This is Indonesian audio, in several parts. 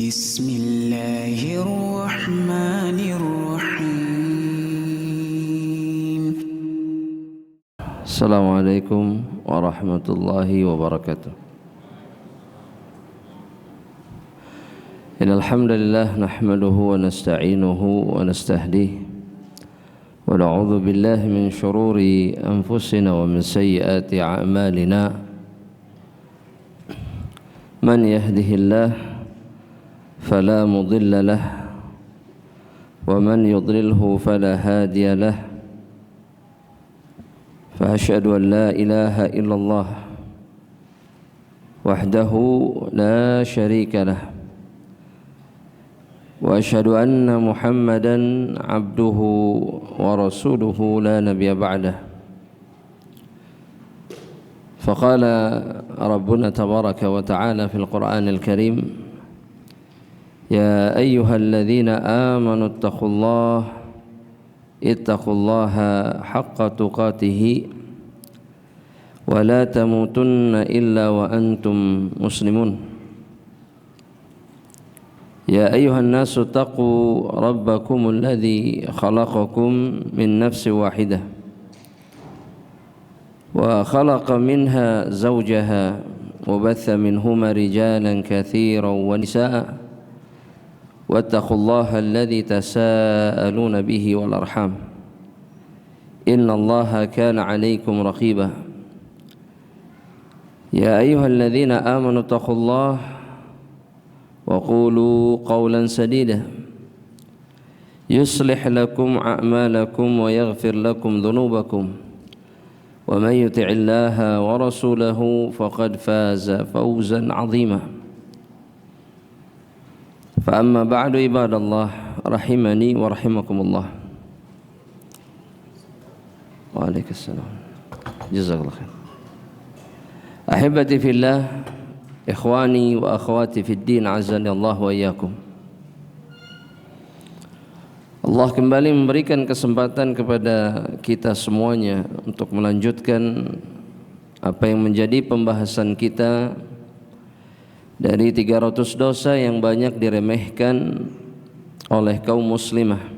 Bismillahirrahmanirrahim. Assalamualaikum warahmatullahi wabarakatuh. Innal hamdalillah nahmaduhu wa nasta'inuhu wa nastahdihi wa na'udzu billahi min shururi anfusina wa min sayyiati a'malina. Man yahdihillahu فلا مضل له ومن يضلله فلا هادي له فأشهد أن لا إله إلا الله وحده لا شريك له وأشهد أن محمدا عبده ورسوله لا نبي بعده فقال ربنا تبارك وتعالى في القرآن الكريم يا أيها الذين آمنوا اتقوا الله حق تقاته ولا تموتن إلا وأنتم مسلمون يا أيها الناس اتقوا ربكم الذي خلقكم من نفس واحدة وخلق منها زوجها وبث منهما رجالا كثيرا ونساء واتقوا الله الذي تساءلون به والأرحام إن الله كان عليكم رقيبا يا أيها الذين آمنوا اتقوا الله وقولوا قولا سديدا يصلح لكم أعمالكم ويغفر لكم ذنوبكم ومن يطع الله ورسوله فقد فاز فوزا عظيما فأما بعد عباد الله رحمني ورحمكم الله. Waalaikumsalam. Jazakallah khair. Ahibati fillah, ikhwani wa akhwati fid din, azani Allah wa iyyakum. Allah kembali memberikan kesempatan kepada kita semuanya untuk melanjutkan apa yang menjadi pembahasan kita dari 300 dosa yang banyak diremehkan oleh kaum muslimah.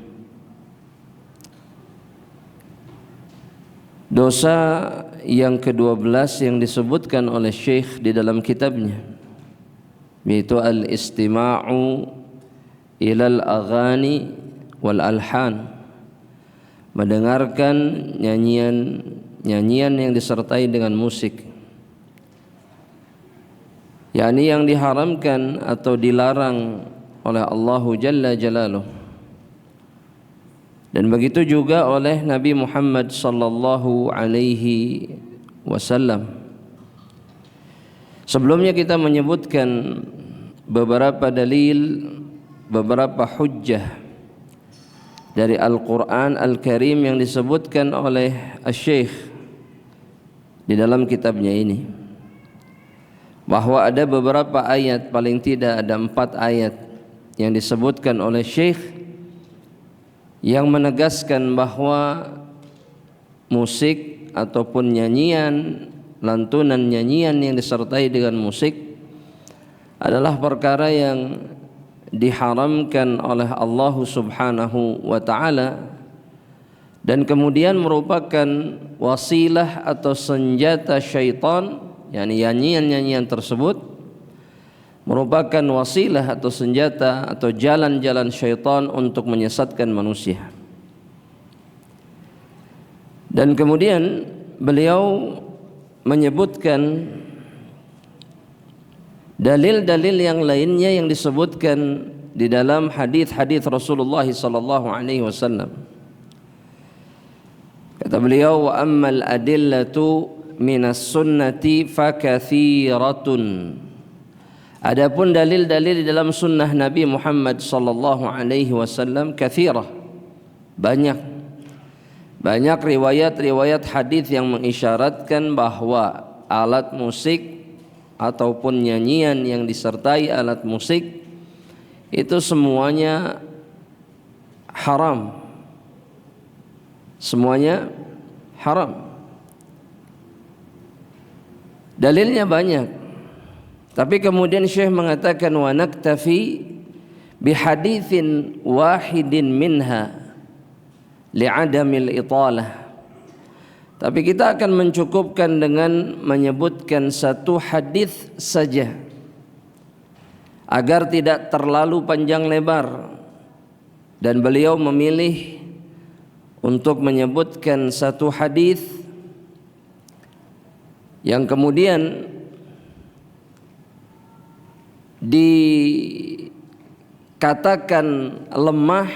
Dosa yang ke-12 yang disebutkan oleh Syekh di dalam kitabnya, yaitu al-istima'u ilal aghani wal alhan, mendengarkan nyanyian yang disertai dengan musik, yakni yang diharamkan atau dilarang oleh Allahu Jalla Jalaluh, dan begitu juga oleh Nabi Muhammad sallallahu alaihi wasallam. Sebelumnya kita menyebutkan beberapa dalil, beberapa hujjah dari Al-Quran Al-Karim yang disebutkan oleh Syekh di dalam kitabnya ini, bahwa ada beberapa ayat, paling tidak ada 4 ayat yang disebutkan oleh Syekh yang menegaskan bahwa musik ataupun nyanyian, lantunan nyanyian yang disertai dengan musik adalah perkara yang diharamkan oleh Allah Subhanahu wa ta'ala, dan kemudian merupakan wasilah atau senjata syaitan. Yani nyanyian-nyanyian tersebut merupakan wasilah atau senjata atau jalan-jalan syaitan untuk menyesatkan manusia. Dan kemudian beliau menyebutkan dalil-dalil yang lainnya yang disebutkan di dalam hadis-hadis Rasulullah sallallahu alaihi wasallam. Kata beliau, wa ammal adillatu minas sunnati fakathiratun. Adapun dalil-dalil di dalam sunnah Nabi Muhammad sallallahu alaihi wasallam kathirah, banyak riwayat-riwayat hadis yang mengisyaratkan bahwa alat musik ataupun nyanyian yang disertai alat musik itu semuanya haram. Semuanya haram. Dalilnya banyak, tapi kemudian Syekh mengatakan wa naktafi bihaditsin wahidin minha li'adamil italah. Tapi kita akan mencukupkan dengan menyebutkan satu hadis saja agar tidak terlalu panjang lebar, dan beliau memilih untuk menyebutkan satu hadis yang kemudian dikatakan lemah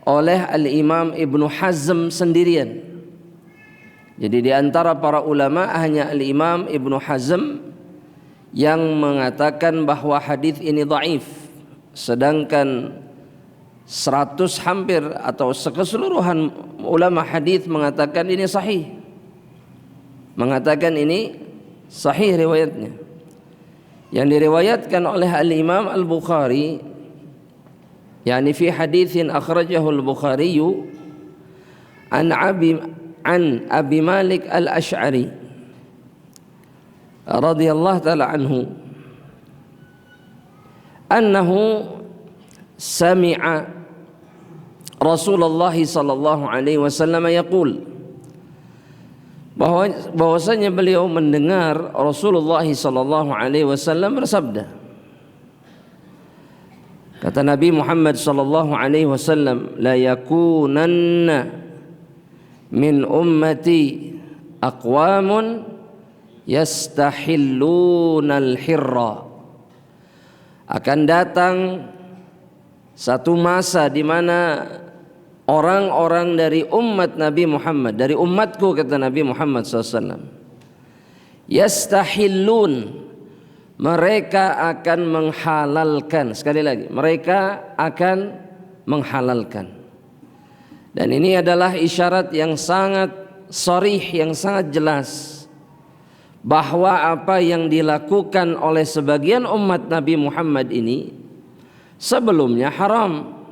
oleh Al-Imam Ibnu Hazm sendirian. Jadi di antara para ulama hanya Al-Imam Ibnu Hazm yang mengatakan bahwa hadis ini dhaif, sedangkan 100 hampir atau keseluruhan ulama hadis mengatakan ini sahih, mengatakan ini sahih riwayatnya. Yang diriwayatkan oleh Al-Imam Al-Bukhari, yakni fi haditsin akhrajahu Al-Bukhari an Abi Malik Al-Asy'ari radhiyallahu ta'ala anhu annahu sami'a Rasulullah sallallahu alaihi wasallam yaqul, bahwasanya beliau mendengar Rasulullah sallallahu alaihi wasallam bersabda. Kata Nabi Muhammad sallallahu alaihi wasallam, la yakunanna min ummati aqwamun yastahilluna al-hirra. Akan datang satu masa di mana orang-orang dari umat Nabi Muhammad, dari umatku kata Nabi Muhammad SAW, yastahillun, mereka akan menghalalkan. Sekali lagi, mereka akan menghalalkan. Dan ini adalah isyarat yang sangat sharih, yang sangat jelas, bahwa apa yang dilakukan oleh sebagian umat Nabi Muhammad ini sebelumnya haram.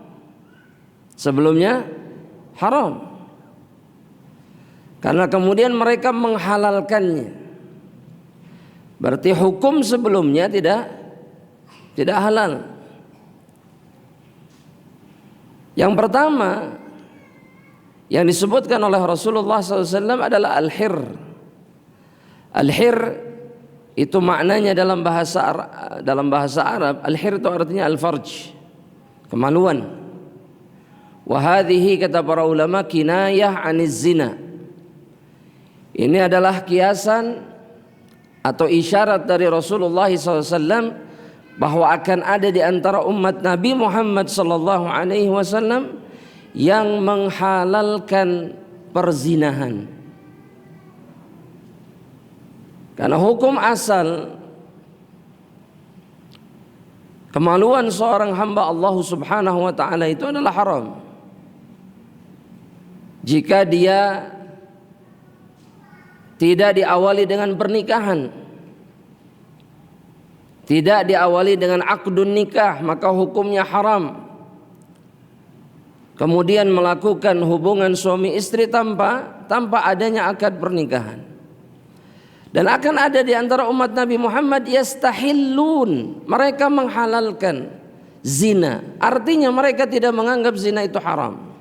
Sebelumnya haram. Karena kemudian mereka menghalalkannya. Berarti hukum sebelumnya tidak halal. Yang pertama yang disebutkan oleh Rasulullah SAW adalah al-hir. Al-hir itu maknanya dalam bahasa Arab, al-hir itu artinya al-farj, kemaluan. Wa hadhihi, kata para ulama, kinayah aniz zina. Ini adalah kiasan atau isyarat dari Rasulullah SAW bahwa akan ada di antara umat Nabi Muhammad SAW yang menghalalkan perzinahan. Karena hukum asal kemaluan seorang hamba Allah Subhanahu wa ta'ala itu adalah haram jika dia tidak diawali dengan pernikahan, tidak diawali dengan akdun nikah, maka hukumnya haram. Kemudian melakukan hubungan suami istri tanpa adanya akad pernikahan. Dan akan ada di antara umat Nabi Muhammad yastahillun, mereka menghalalkan zina. Artinya mereka tidak menganggap zina itu haram.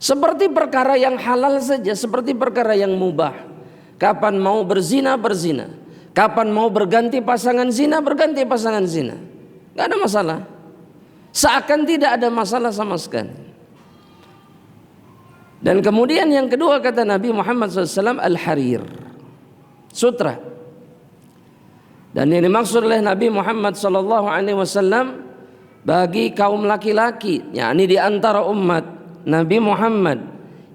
Seperti perkara yang halal saja, seperti perkara yang mubah. Kapan mau berzina, berzina. Kapan mau berganti pasangan zina, berganti pasangan zina. Gak ada masalah. Seakan tidak ada masalah sama sekali. Dan kemudian yang kedua kata Nabi Muhammad SAW, al-harir, sutra. Dan yang dimaksud oleh Nabi Muhammad SAW bagi kaum laki-laki, yakni di antara umat Nabi Muhammad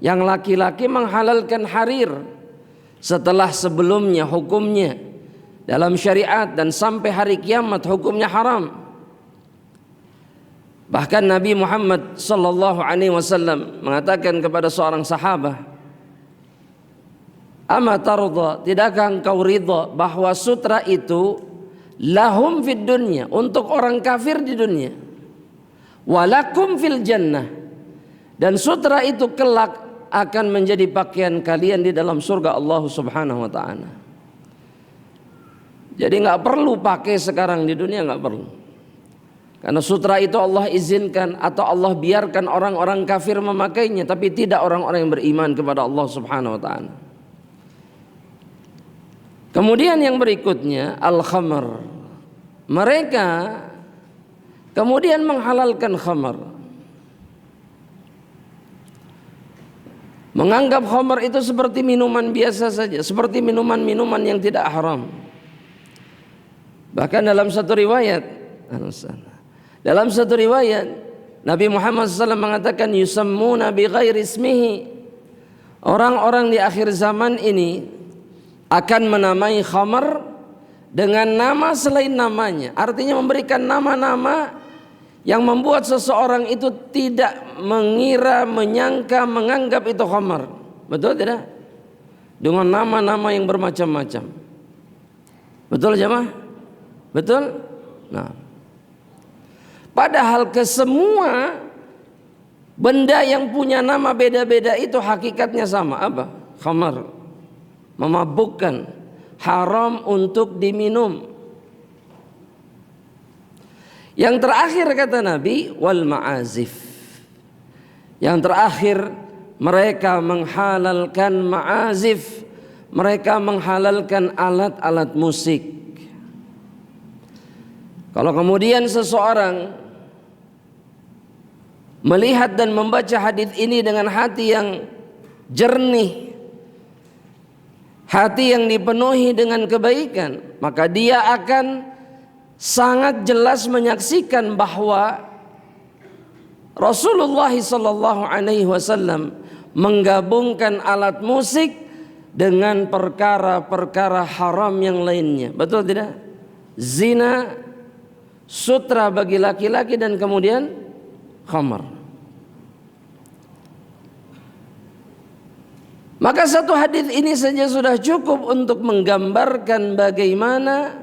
yang laki-laki menghalalkan harir setelah sebelumnya hukumnya dalam syariat dan sampai hari kiamat hukumnya haram. Bahkan Nabi Muhammad SAW mengatakan kepada seorang sahabat, "Ama tarda, tidakkah engkau ridha bahwa sutra itu lahum fid dunya, untuk orang kafir di dunia, walakum fil jannah, dan sutra itu kelak akan menjadi pakaian kalian di dalam surga Allah Subhanahu wa ta'ala." Jadi enggak perlu pakai sekarang di dunia, enggak perlu. Karena sutra itu Allah izinkan atau Allah biarkan orang-orang kafir memakainya, tapi tidak orang-orang yang beriman kepada Allah Subhanahu wa taala. Kemudian yang berikutnya al-khamr. Mereka kemudian menghalalkan khamr. Menganggap khamr itu seperti minuman biasa saja, seperti minuman-minuman yang tidak haram. Bahkan dalam satu riwayat Nabi Muhammad SAW mengatakan yusammuna bi ghairi ismihi. Orang-orang di akhir zaman ini akan menamai khamr dengan nama selain namanya. Artinya memberikan nama-nama yang membuat seseorang itu tidak mengira, menyangka, menganggap itu khamr. Betul tidak? Dengan nama-nama yang bermacam-macam. Betul jemaah? Betul? Nah, padahal kesemua benda yang punya nama beda-beda itu hakikatnya sama. Apa? Khamar, memabukkan, haram untuk diminum. Yang terakhir kata Nabi, wal ma'azif. Yang terakhir mereka menghalalkan ma'azif, mereka menghalalkan alat-alat musik. Kalau kemudian seseorang melihat dan membaca hadis ini dengan hati yang jernih, hati yang dipenuhi dengan kebaikan, maka dia akan sangat jelas menyaksikan bahwa Rasulullah SAW menggabungkan alat musik dengan perkara-perkara haram yang lainnya. Betul tidak? Zina, sutra bagi laki-laki, dan kemudian khamar. Maka satu hadis ini saja sudah cukup untuk menggambarkan bagaimana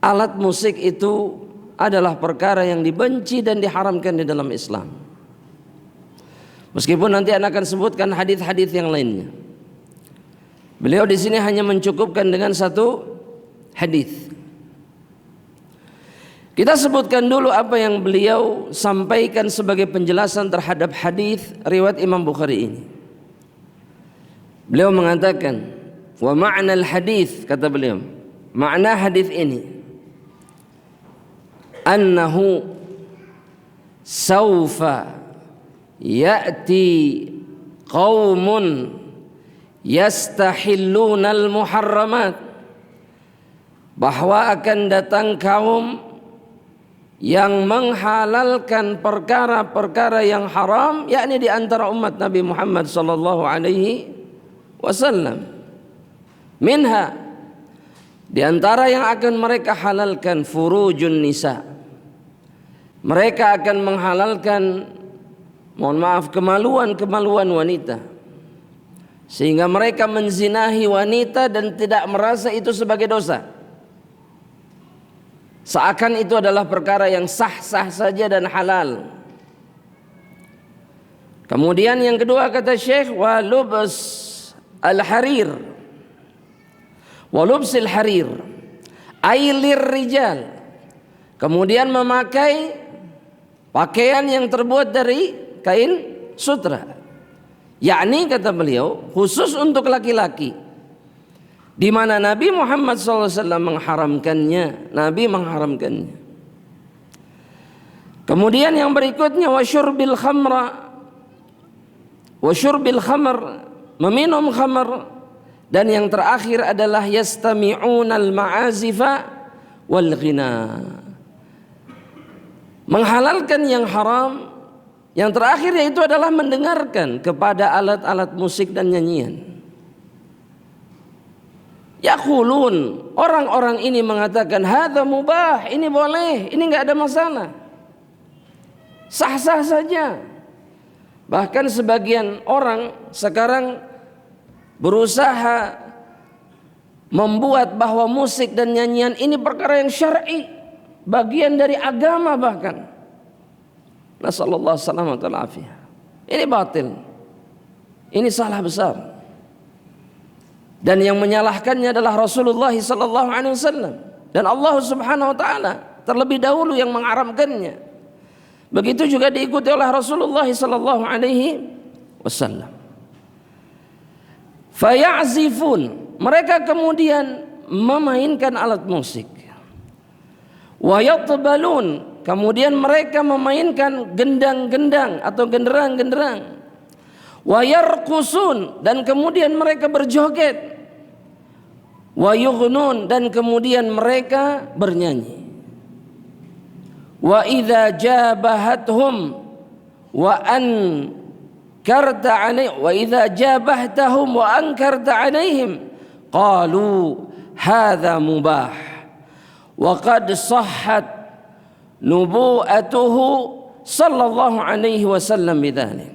alat musik itu adalah perkara yang dibenci dan diharamkan di dalam Islam. Meskipun nanti Anda akan sebutkan hadis-hadis yang lainnya. Beliau di sini hanya mencukupkan dengan satu hadis. Kita sebutkan dulu apa yang beliau sampaikan sebagai penjelasan terhadap hadis riwayat Imam Bukhari ini. Beliau mengatakan, wa ma'na al-hadis, kata beliau, makna hadis ini, annahu sawfa ya'ti qaumun yastahilluna al-muharramat, bahwa akan datang kaum yang menghalalkan perkara-perkara yang haram, yakni di antara umat Nabi Muhammad sallallahu alaihi wasallam. Minha, di antara yang akan mereka halalkan, furujun nisa. Mereka akan menghalalkan, mohon maaf, kemaluan-kemaluan wanita, sehingga mereka menzinahi wanita dan tidak merasa itu sebagai dosa, seakan itu adalah perkara yang sah-sah saja dan halal. Kemudian yang kedua kata Syekh, wa lubs al-harir, wa lubsil harir ailir rijal, kemudian memakai pakaian yang terbuat dari kain sutra, yakni kata beliau khusus untuk laki-laki, di mana Nabi Muhammad SAW mengharamkannya. Nabi mengharamkannya. Kemudian yang berikutnya, wa syurbil khamra, wa syurbil khamr, meminum khamr. Dan yang terakhir adalah yastami'unal ma'azifa wal ghina, menghalalkan yang haram. Yang terakhir yaitu adalah mendengarkan kepada alat-alat musik dan nyanyian. Yaqulun, orang-orang ini mengatakan hadza mubah, ini boleh, ini enggak ada masalah, sah-sah saja. Bahkan sebagian orang sekarang berusaha membuat bahwa musik dan nyanyian ini perkara yang syar'i, bagian dari agama bahkan. Nasallallahu alaihi wasallam. Ini batil. Ini salah besar. Dan yang menyalahkannya adalah Rasulullah sallallahu alaihi wasallam dan Allah Subhanahu wa taala. terlebih dahulu yang mengharamkannya. Begitu juga diikuti oleh Rasulullah sallallahu alaihi wasallam. Fayazifun, mereka kemudian memainkan alat musik. Wa yatbalun, kemudian mereka memainkan gendang-gendang atau genderang-genderang. Wa yarqusun, dan kemudian mereka berjoget. Wa yughnun, dan kemudian mereka bernyanyi. Wa idza jabahathum wa ankarta alaihim wa idza jabahtahum wa ankarta alaihim qalu hadza mubah wa qad sahhat nubu'atuhu sallallahu alaihi wasallam bidzalik.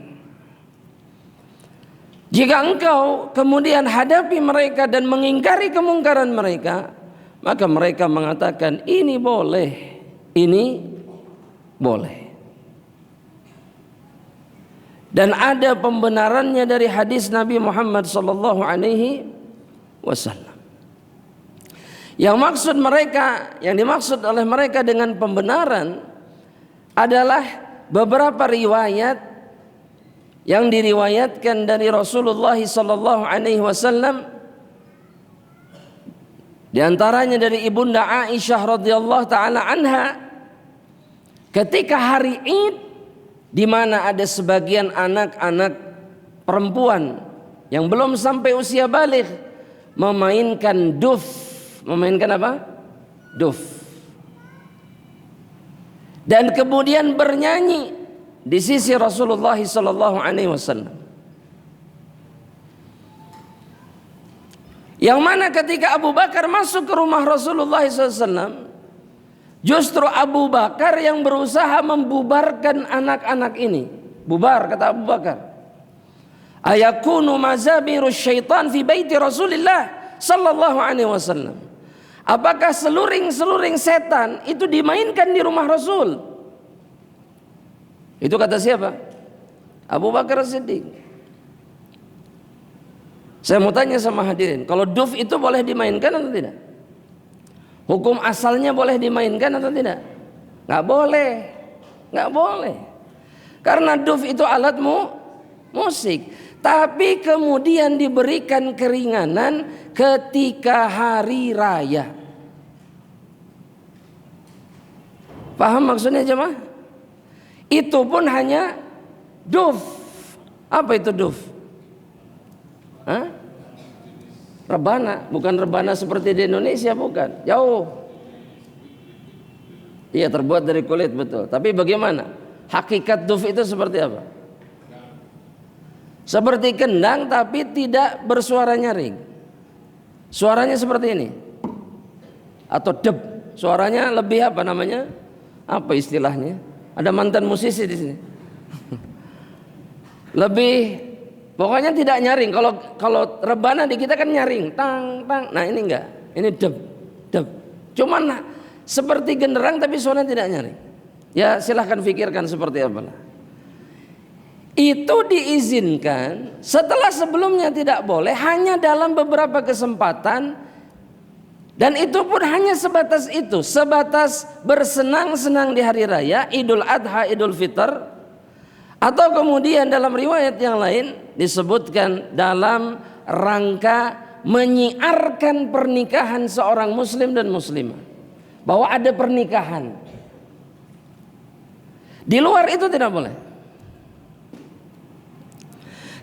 Jika engkau kemudian hadapi mereka dan mengingkari kemungkaran mereka, maka mereka mengatakan ini boleh, ini boleh. Dan ada pembenarannya dari hadis Nabi Muhammad sallallahu alaihi wasallam. Yang dimaksud oleh mereka dengan pembenaran adalah beberapa riwayat yang diriwayatkan dari Rasulullah sallallahu alaihi wasallam, di antaranya dari Ibunda Aisyah radhiyallahu taala anha, ketika hari Id di mana ada sebagian anak-anak perempuan yang belum sampai usia baligh memainkan duf. Memainkan apa? Duf. Dan kemudian bernyanyi di sisi Rasulullah sallallahu alaihi wasallam. Yang mana ketika Abu Bakar masuk ke rumah Rasulullah SAW, justru Abu Bakar yang berusaha membubarkan anak-anak ini. Bubar, kata Abu Bakar. Ayakunu mazabiru syaitan fi baiti Rasulillah sallallahu alaihi wasallam. Apakah seluring-seluring setan itu dimainkan di rumah Rasul? Itu kata siapa? Abu Bakar Siddiq. Saya mau tanya sama hadirin, kalau duf itu boleh dimainkan atau tidak? Hukum asalnya boleh dimainkan atau tidak? Nggak boleh, nggak boleh. Karena duf itu alat musik. Tapi kemudian diberikan keringanan ketika hari raya. Paham maksudnya jemaah? Itu pun hanya duf. Apa itu duf? Hah? Rebana, bukan rebana seperti di Indonesia, bukan. Jauh. Iya, terbuat dari kulit, betul. Tapi bagaimana? Hakikat duf itu seperti apa? Seperti kendang tapi tidak bersuara nyaring. Suaranya seperti ini. Atau deb. Suaranya lebih apa namanya? Apa istilahnya? Ada mantan musisi di sini. Lebih, pokoknya tidak nyaring. Kalau rebana di kita kan nyaring, tang tang. Nah ini enggak, ini deb deb. Cuman seperti genderang tapi suaranya tidak nyaring. Ya silahkan pikirkan seperti apa. Itu diizinkan setelah sebelumnya tidak boleh, hanya dalam beberapa kesempatan. Dan itu pun hanya sebatas itu, sebatas bersenang-senang di hari raya, Idul Adha, Idul Fitr, atau kemudian dalam riwayat yang lain disebutkan dalam rangka menyiarkan pernikahan seorang muslim dan muslimah, bahwa ada pernikahan. Di luar itu tidak boleh.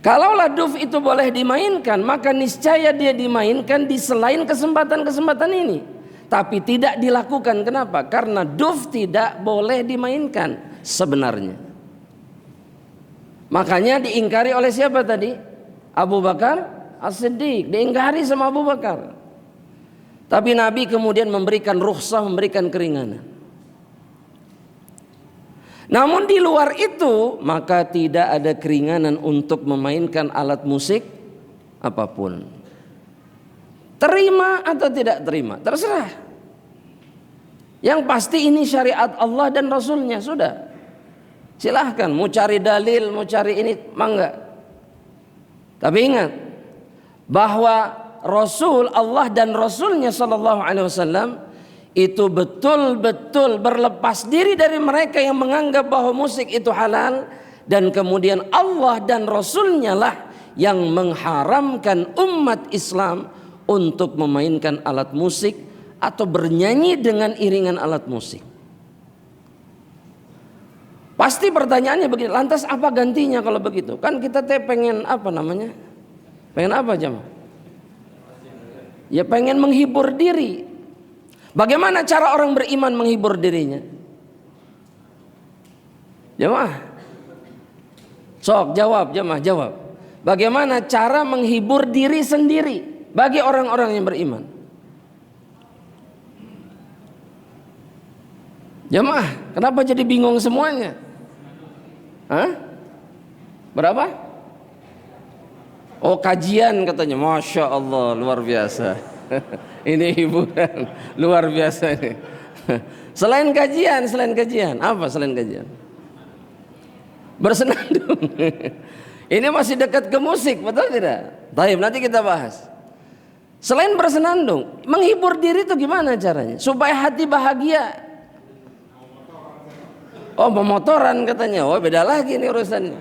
Kalaulah duf itu boleh dimainkan, maka niscaya dia dimainkan di selain kesempatan-kesempatan ini. Tapi tidak dilakukan. Kenapa? Karena duf tidak boleh dimainkan sebenarnya. Makanya diingkari oleh siapa tadi? Abu Bakar As-Siddiq. Diingkari sama Abu Bakar. Tapi Nabi kemudian memberikan rukhsah, memberikan keringanan. Namun di luar itu maka tidak ada keringanan untuk memainkan alat musik apapun. Terima atau tidak terima, terserah. Yang pasti ini syariat Allah dan Rasulnya, sudah. Silahkan mau cari dalil, mau cari ini, mangga. Tapi ingat bahwa Rasul Allah dan Rasulnya Sallallahu Alaihi Wasallam itu betul-betul berlepas diri dari mereka yang menganggap bahwa musik itu halal, dan kemudian Allah dan Rasulnya lah yang mengharamkan umat Islam untuk memainkan alat musik atau bernyanyi dengan iringan alat musik. Pasti pertanyaannya begini, lantas apa gantinya kalau begitu? Kan kita pengen apa namanya? Pengen apa jemaah? Ya pengen menghibur diri. Bagaimana cara orang beriman menghibur dirinya? Jemaah, sok jawab jemaah, jawab. Bagaimana cara menghibur diri sendiri bagi orang-orang yang beriman? Jemaah, kenapa jadi bingung semuanya? Hah? Berapa? Oh, kajian katanya. Masya Allah, luar biasa. Ini hiburan luar biasa ini. Selain kajian, apa selain kajian? Bersenandung. Ini masih dekat ke musik, betul tidak? Baik, nanti kita bahas. Selain bersenandung, menghibur diri itu gimana caranya? Supaya hati bahagia. Oh, pemotoran katanya. Oh, beda lagi nih urusannya.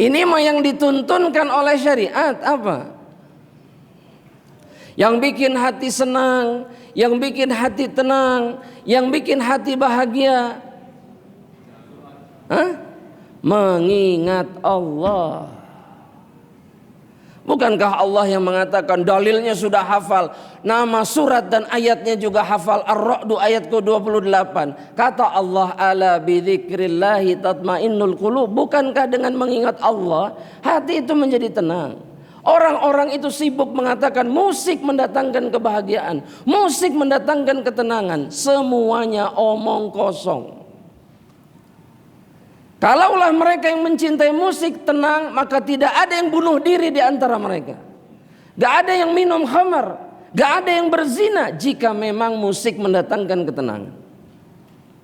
Ini mah yang dituntunkan oleh syariat apa? Yang bikin hati senang, yang bikin hati tenang, yang bikin hati bahagia. Hah? Mengingat Allah. Bukankah Allah yang mengatakan, dalilnya sudah hafal, nama surat dan ayatnya juga hafal, Ar-Ra'd ayat ke-28. Kata Allah, ala bidzikrillahi tatmainnul qulub. Bukankah dengan mengingat Allah hati itu menjadi tenang? Orang-orang itu sibuk mengatakan musik mendatangkan kebahagiaan, musik mendatangkan ketenangan. Semuanya omong kosong. Kalaulah mereka yang mencintai musik tenang, maka tidak ada yang bunuh diri di antara mereka. Gak ada yang minum khamar, gak ada yang berzina jika memang musik mendatangkan ketenangan.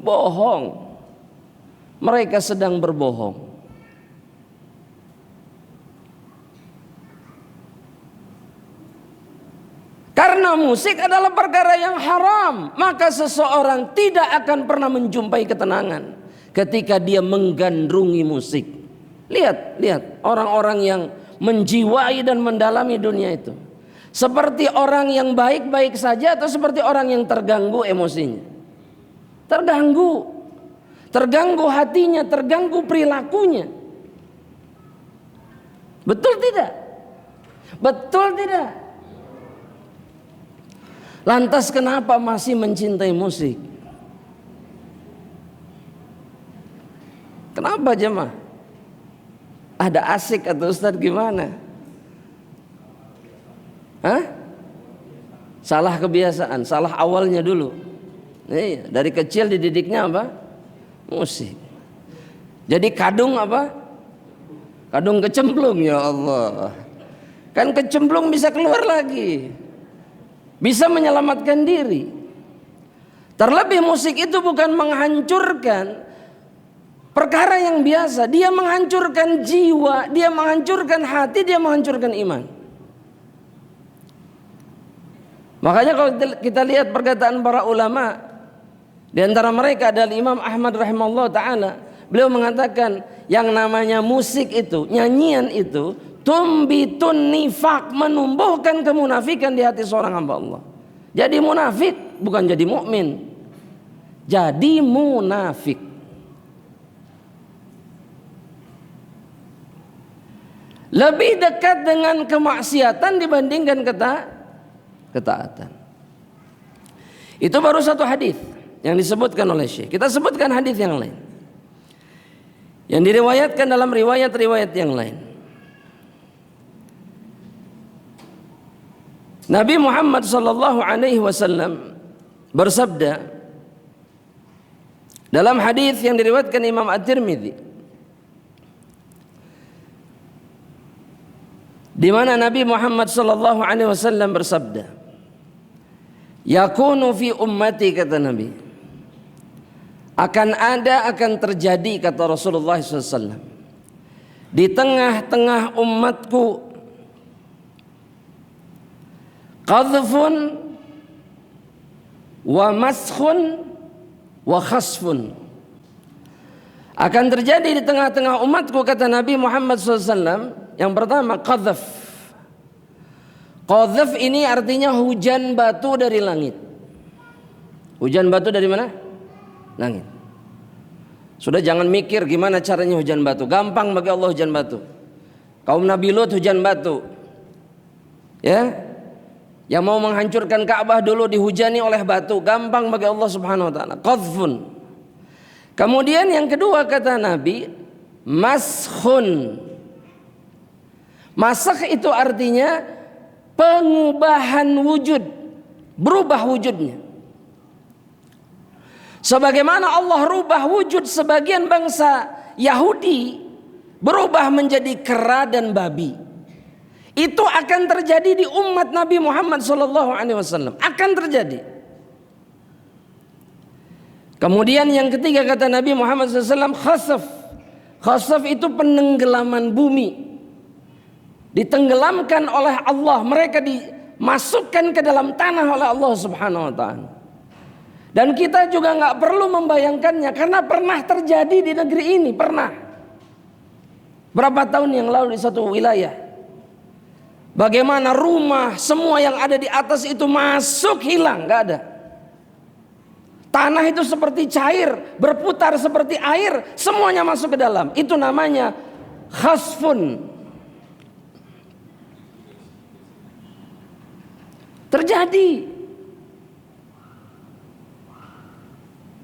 Bohong. Mereka sedang berbohong. Karena musik adalah perkara yang haram, maka seseorang tidak akan pernah menjumpai ketenangan ketika dia menggandrungi musik. Lihat orang-orang yang menjiwai dan mendalami dunia itu. Seperti orang yang baik-baik saja atau seperti orang yang terganggu emosinya? Terganggu hatinya, terganggu perilakunya. Betul tidak? Betul tidak? Lantas kenapa masih mencintai musik? Kenapa jemaah? Ada asik atau Ustadz gimana? Hah? Salah kebiasaan, salah awalnya dulu. Iya, dari kecil dididiknya apa? Musik. Jadi kadung apa? Kadung kecemplung, ya Allah. Kan kecemplung bisa keluar lagi. Bisa menyelamatkan diri. Terlebih musik itu bukan menghancurkan perkara yang biasa, dia menghancurkan jiwa, dia menghancurkan hati, dia menghancurkan iman. Makanya kalau kita lihat perkataan para ulama, di antara mereka adalah Imam Ahmad rahimahullah ta'ala, beliau mengatakan yang namanya musik itu, nyanyian itu, tumbitun nifak, menumbuhkan kemunafikan di hati seorang hamba Allah. Jadi munafik bukan jadi mukmin, jadi munafik. Lebih dekat dengan kemaksiatan dibandingkan ketaatan. Itu baru satu hadis yang disebutkan oleh Syekh. Kita sebutkan hadis yang lain yang diriwayatkan dalam riwayat-riwayat yang lain. Nabi Muhammad sallallahu alaihi wasallam bersabda dalam hadis yang diriwayatkan Imam At-Tirmidzi, di mana Nabi Muhammad sallallahu alaihi wasallam bersabda, yakunu fi ummati, kata Nabi, akan terjadi, kata Rasulullah SAW, di tengah-tengah umatku qadhfun wa maskhun wa khasfun. Akan terjadi di tengah-tengah umatku, kata Nabi Muhammad SAW. Yang pertama, qadhf. Qadhf ini artinya hujan batu dari langit. Hujan batu dari mana? Langit. Sudah jangan mikir gimana caranya hujan batu. Gampang bagi Allah hujan batu. Kaum Nabi Lut hujan batu. Ya. Yang mau menghancurkan Ka'bah dulu dihujani oleh batu. Gampang bagi Allah Subhanahu wa taala. Qadhfun. Kemudian yang kedua kata Nabi, maskhun. Masakh itu artinya pengubahan wujud, berubah wujudnya. Sebagaimana Allah rubah wujud sebagian bangsa Yahudi, berubah menjadi kera dan babi. Itu akan terjadi di umat Nabi Muhammad SAW. Akan terjadi. Kemudian yang ketiga kata Nabi Muhammad SAW, khasaf. Khasaf itu penenggelaman bumi. Ditenggelamkan oleh Allah. Mereka dimasukkan ke dalam tanah oleh Allah Subhanahu wa ta'ala. Dan kita juga gak perlu membayangkannya, karena pernah terjadi di negeri ini. Pernah. Berapa tahun yang lalu di satu wilayah, bagaimana rumah semua yang ada di atas itu masuk, hilang, gak ada. Tanah itu seperti cair, berputar seperti air, semuanya masuk ke dalam. Itu namanya khasfun. Terjadi.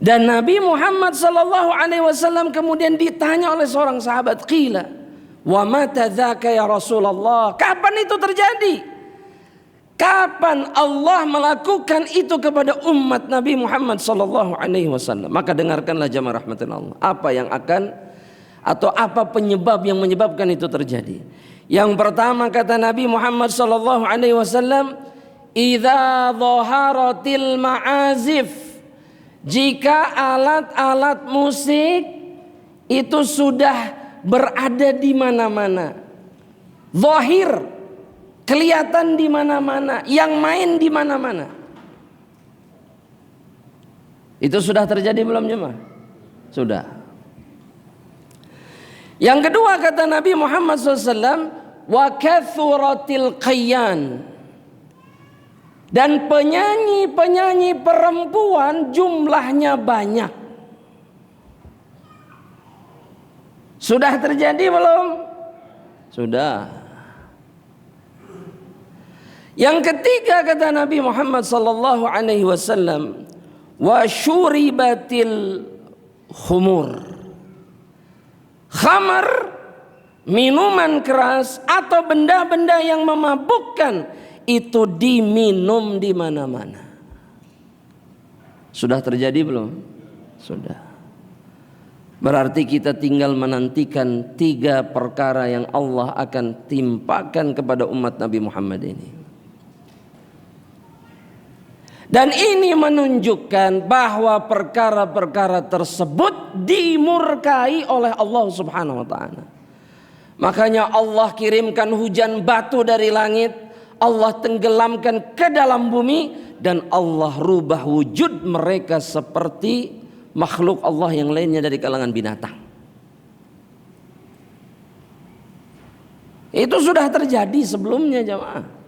Dan Nabi Muhammad SAW kemudian ditanya oleh seorang sahabat, qila wa mata dzaka ya Rasulullah. Kapan itu terjadi? Kapan Allah melakukan itu kepada umat Nabi Muhammad SAW? Maka dengarkanlah jamaah rahmatan Allah. Apa yang akan, atau apa penyebab yang menyebabkan itu terjadi? Yang pertama kata Nabi Muhammad SAW, idza dhaharatil ma'azif. Jika alat-alat musik itu sudah berada di mana-mana. Zahir, kelihatan di mana-mana, yang main di mana-mana. Itu sudah terjadi belum jemaah? Sudah. Yang kedua kata Nabi Muhammad SAW, wa kathuratil qayyan. Dan penyanyi-penyanyi perempuan jumlahnya banyak. Sudah terjadi belum? Sudah. Yang ketiga kata Nabi Muhammad sallallahu alaihi wasallam, wa syuribatil khumur. Khamar, minuman keras atau benda-benda yang memabukkan itu diminum di mana-mana. Sudah terjadi belum? Sudah. Berarti kita tinggal menantikan 3 perkara yang Allah akan timpakan kepada umat Nabi Muhammad ini. Dan ini menunjukkan bahwa perkara-perkara tersebut dimurkai oleh Allah Subhanahu wa taala. Makanya Allah kirimkan hujan batu dari langit, Allah tenggelamkan ke dalam bumi, dan Allah rubah wujud mereka seperti makhluk Allah yang lainnya dari kalangan binatang. Itu sudah terjadi sebelumnya jemaah.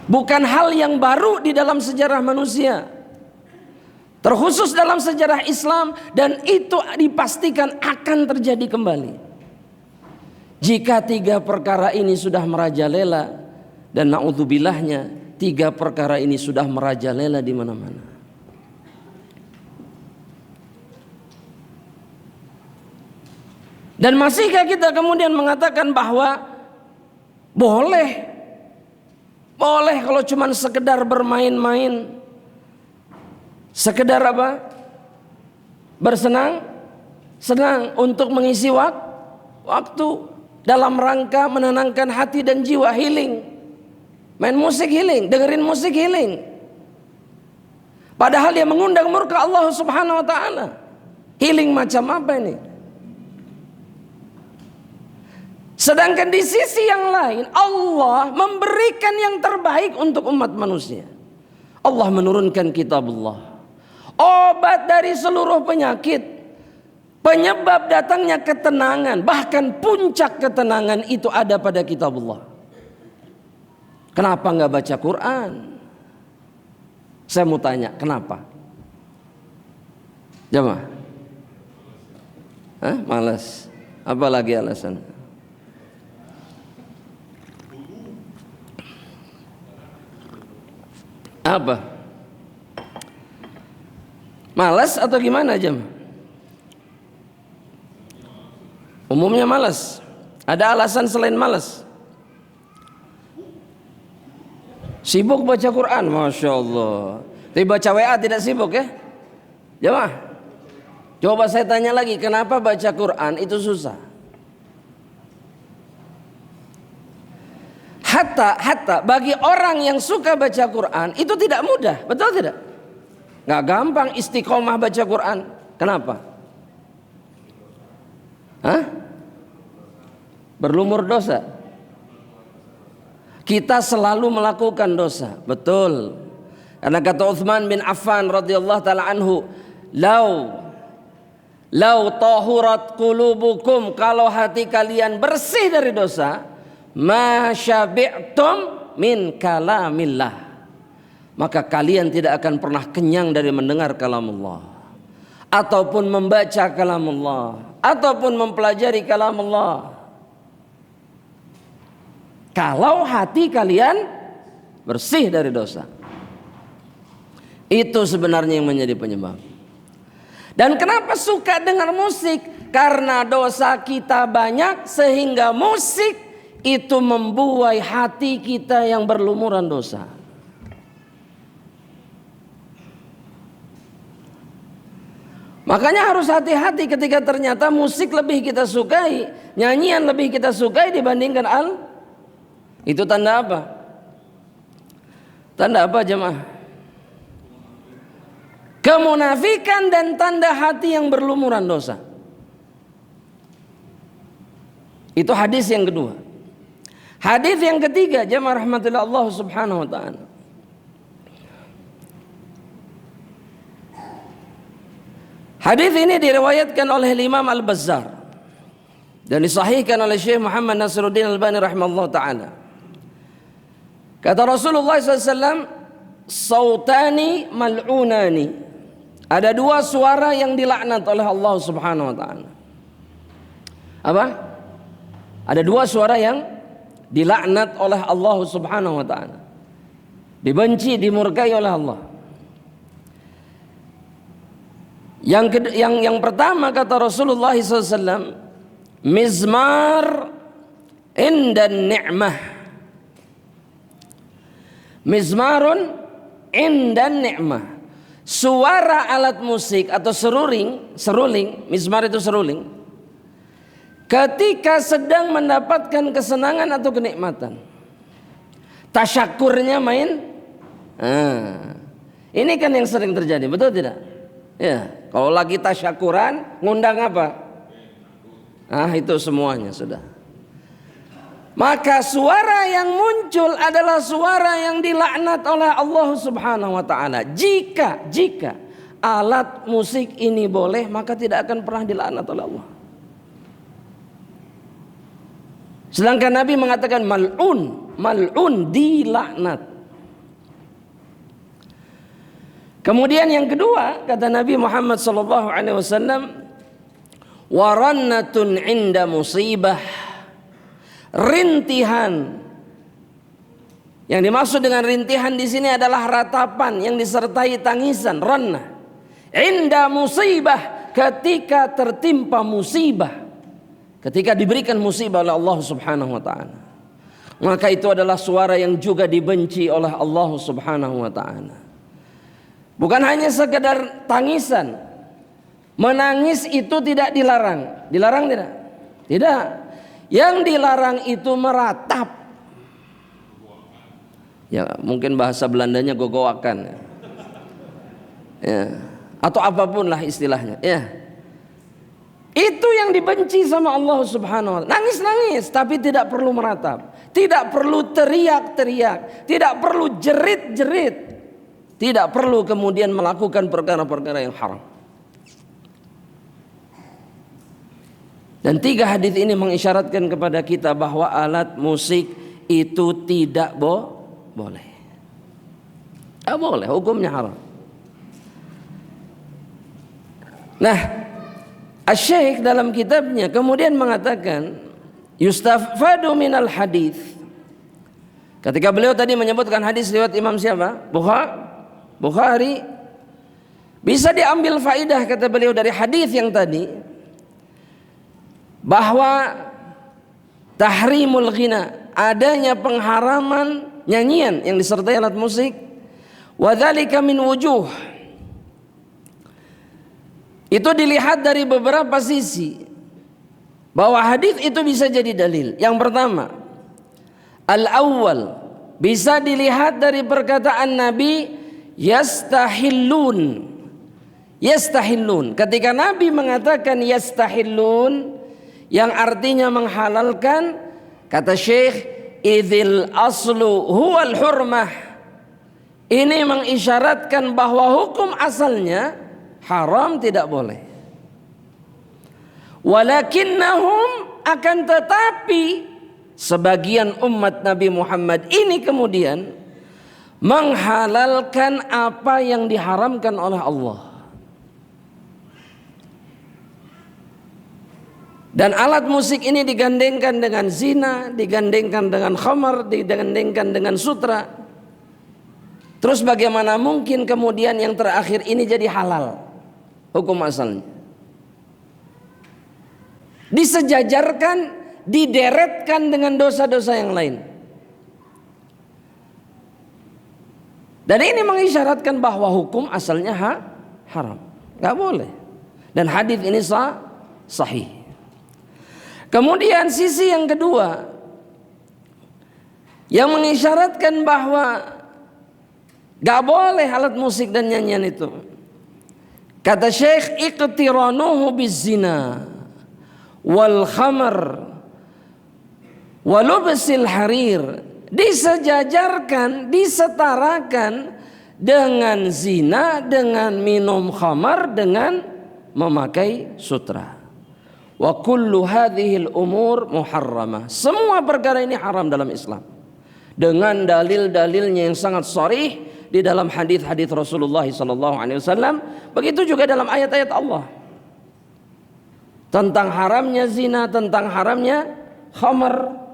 Bukan hal yang baru di dalam sejarah manusia, terkhusus dalam sejarah Islam, dan itu dipastikan akan terjadi kembali. Jika 3 perkara ini sudah merajalela, dan na'udzubillahnya 3 perkara ini sudah merajalela di mana-mana. Dan masihkah kita kemudian mengatakan bahwa boleh kalau cuma sekedar bermain-main, sekedar apa? Bersenang, senang untuk mengisi waktu dalam rangka menenangkan hati dan jiwa, healing. Main musik healing, dengerin musik healing. Padahal dia mengundang murka Allah Subhanahu wa taala. Healing macam apa ini? Sedangkan di sisi yang lain Allah memberikan yang terbaik untuk umat manusia. Allah menurunkan kitabullah, obat dari seluruh penyakit, penyebab datangnya ketenangan, bahkan puncak ketenangan itu ada pada kitabullah. Kenapa nggak baca Quran? Saya mau tanya, kenapa? Jamaah? Malas. Apa lagi alasan? Apa? Malas atau gimana, Jam? Umumnya malas. Ada alasan selain malas? Sibuk baca Quran, Masya Allah. Tapi baca WA tidak sibuk ya? Jamaah, coba saya tanya lagi, kenapa baca Quran itu susah? Hatta bagi orang yang suka baca Quran itu tidak mudah, betul tidak? Nggak gampang istiqomah baca Quran. Kenapa? Berlumur dosa. Kita selalu melakukan dosa, betul. Karena kata Utsman bin Affan radhiyallahu taala anhu, lau tahurat qulubukum, kalau hati kalian bersih dari dosa, ma syabi'tum min kalamillah, maka kalian tidak akan pernah kenyang dari mendengar kalamullah, ataupun membaca kalamullah, ataupun mempelajari kalamullah. Kalau hati kalian bersih dari dosa, itu sebenarnya yang menjadi penyebab. Dan kenapa suka dengar musik? Karena dosa kita banyak sehingga musik itu membuai hati kita yang berlumuran dosa. Makanya harus hati-hati ketika ternyata musik lebih kita sukai, nyanyian lebih kita sukai dibandingkan itu tanda apa? Tanda apa, jemaah? Kemunafikan dan tanda hati yang berlumuran dosa. Itu hadis yang kedua. Hadis yang ketiga, jemaah rahmatillah Allah subhanahu wa ta'ala. Hadis ini diriwayatkan oleh Imam Al-Bazzar dan disahihkan oleh Syekh Muhammad Nasiruddin Albani rahimahullah ta'ala. Kata Rasulullah SAW, sautani mal'unani, ada dua suara yang dilaknat oleh Allah subhanahu wa ta'ala. Apa? Ada dua suara yang dilaknat oleh Allah subhanahu wa ta'ala, dibenci, dimurkai oleh Allah. Yang pertama kata Rasulullah SAW, mizmar indan ni'mah. Mizmarun indan ni'mah, suara alat musik atau seruling, mizmar itu seruling, ketika sedang mendapatkan kesenangan atau kenikmatan. Tasyakurnya main. Ini kan yang sering terjadi, betul tidak? Ya, kalau lagi tasyakuran ngundang apa? Itu semuanya sudah. Maka suara yang muncul adalah suara yang dilaknat oleh Allah subhanahu wa ta'ala. Jika alat musik ini boleh, maka tidak akan pernah dilaknat oleh Allah. Sedangkan Nabi mengatakan mal'un dilaknat. Kemudian yang kedua kata Nabi Muhammad sallallahu alaihi wasallam, warannatun inda musibah, rintihan. Yang dimaksud dengan rintihan di sini adalah ratapan yang disertai tangisan, rannah. Inda musibah, ketika tertimpa musibah, ketika diberikan musibah oleh Allah subhanahu wa ta'ala, maka itu adalah suara yang juga dibenci oleh Allah subhanahu wa ta'ala. Bukan hanya sekedar tangisan, menangis itu tidak dilarang. Dilarang tidak? Tidak. Yang dilarang itu meratap. Ya, mungkin bahasa Belandanya gogowakan. Ya. Atau apapun lah istilahnya. Ya. Itu yang dibenci sama Allah Subhanahu wa taala. Nangis-nangis tapi tidak perlu meratap, tidak perlu teriak-teriak, tidak perlu jerit-jerit, tidak perlu kemudian melakukan perkara-perkara yang haram. Dan 3 hadis ini mengisyaratkan kepada kita bahwa alat musik itu tidak boleh. Tidak boleh, hukumnya haram. Nah, Asy-Syaikh dalam kitabnya kemudian mengatakan yustafadu minal hadis. Ketika beliau tadi menyebutkan hadis riwayat Imam siapa? Bukhari. Bisa diambil faidah kata beliau dari hadis yang tadi bahwa tahrimul ghina, adanya pengharaman nyanyian yang disertai alat musik, wa dzalika min wujuh. Itu dilihat dari beberapa sisi bahwa hadis itu bisa jadi dalil. Yang pertama, al-awwal, bisa dilihat dari perkataan Nabi yastahillun. Ketika Nabi mengatakan yastahillun, yang artinya menghalalkan, kata Syekh, idzil aslu huwal hurmah. Ini mengisyaratkan bahwa hukum asalnya haram, tidak boleh. Walakinnahum, akan tetapi sebagian umat Nabi Muhammad ini kemudian menghalalkan apa yang diharamkan oleh Allah. Dan alat musik ini digandengkan dengan zina, digandengkan dengan khamar, digandengkan dengan sutra. Terus bagaimana mungkin kemudian yang terakhir ini jadi halal hukum asalnya? Disejajarkan, dideretkan dengan dosa-dosa yang lain. Dan ini mengisyaratkan bahwa hukum asalnya haram, gak boleh. Dan hadis ini sahih. Kemudian sisi yang kedua yang mengisyaratkan bahwa gak boleh alat musik dan nyanyian itu, kata Syekh, iqtiranuhu bizina wal khamar walubsil harir, disejajarkan, disetarakan dengan zina, dengan minum khamar, dengan memakai sutra. Wa kullu hadhil umur muharramah. Semua perkara ini haram dalam Islam, dengan dalil-dalilnya yang sangat sharih di dalam hadis-hadis Rasulullah SAW. Begitu juga dalam ayat-ayat Allah tentang haramnya zina, tentang haramnya khamar.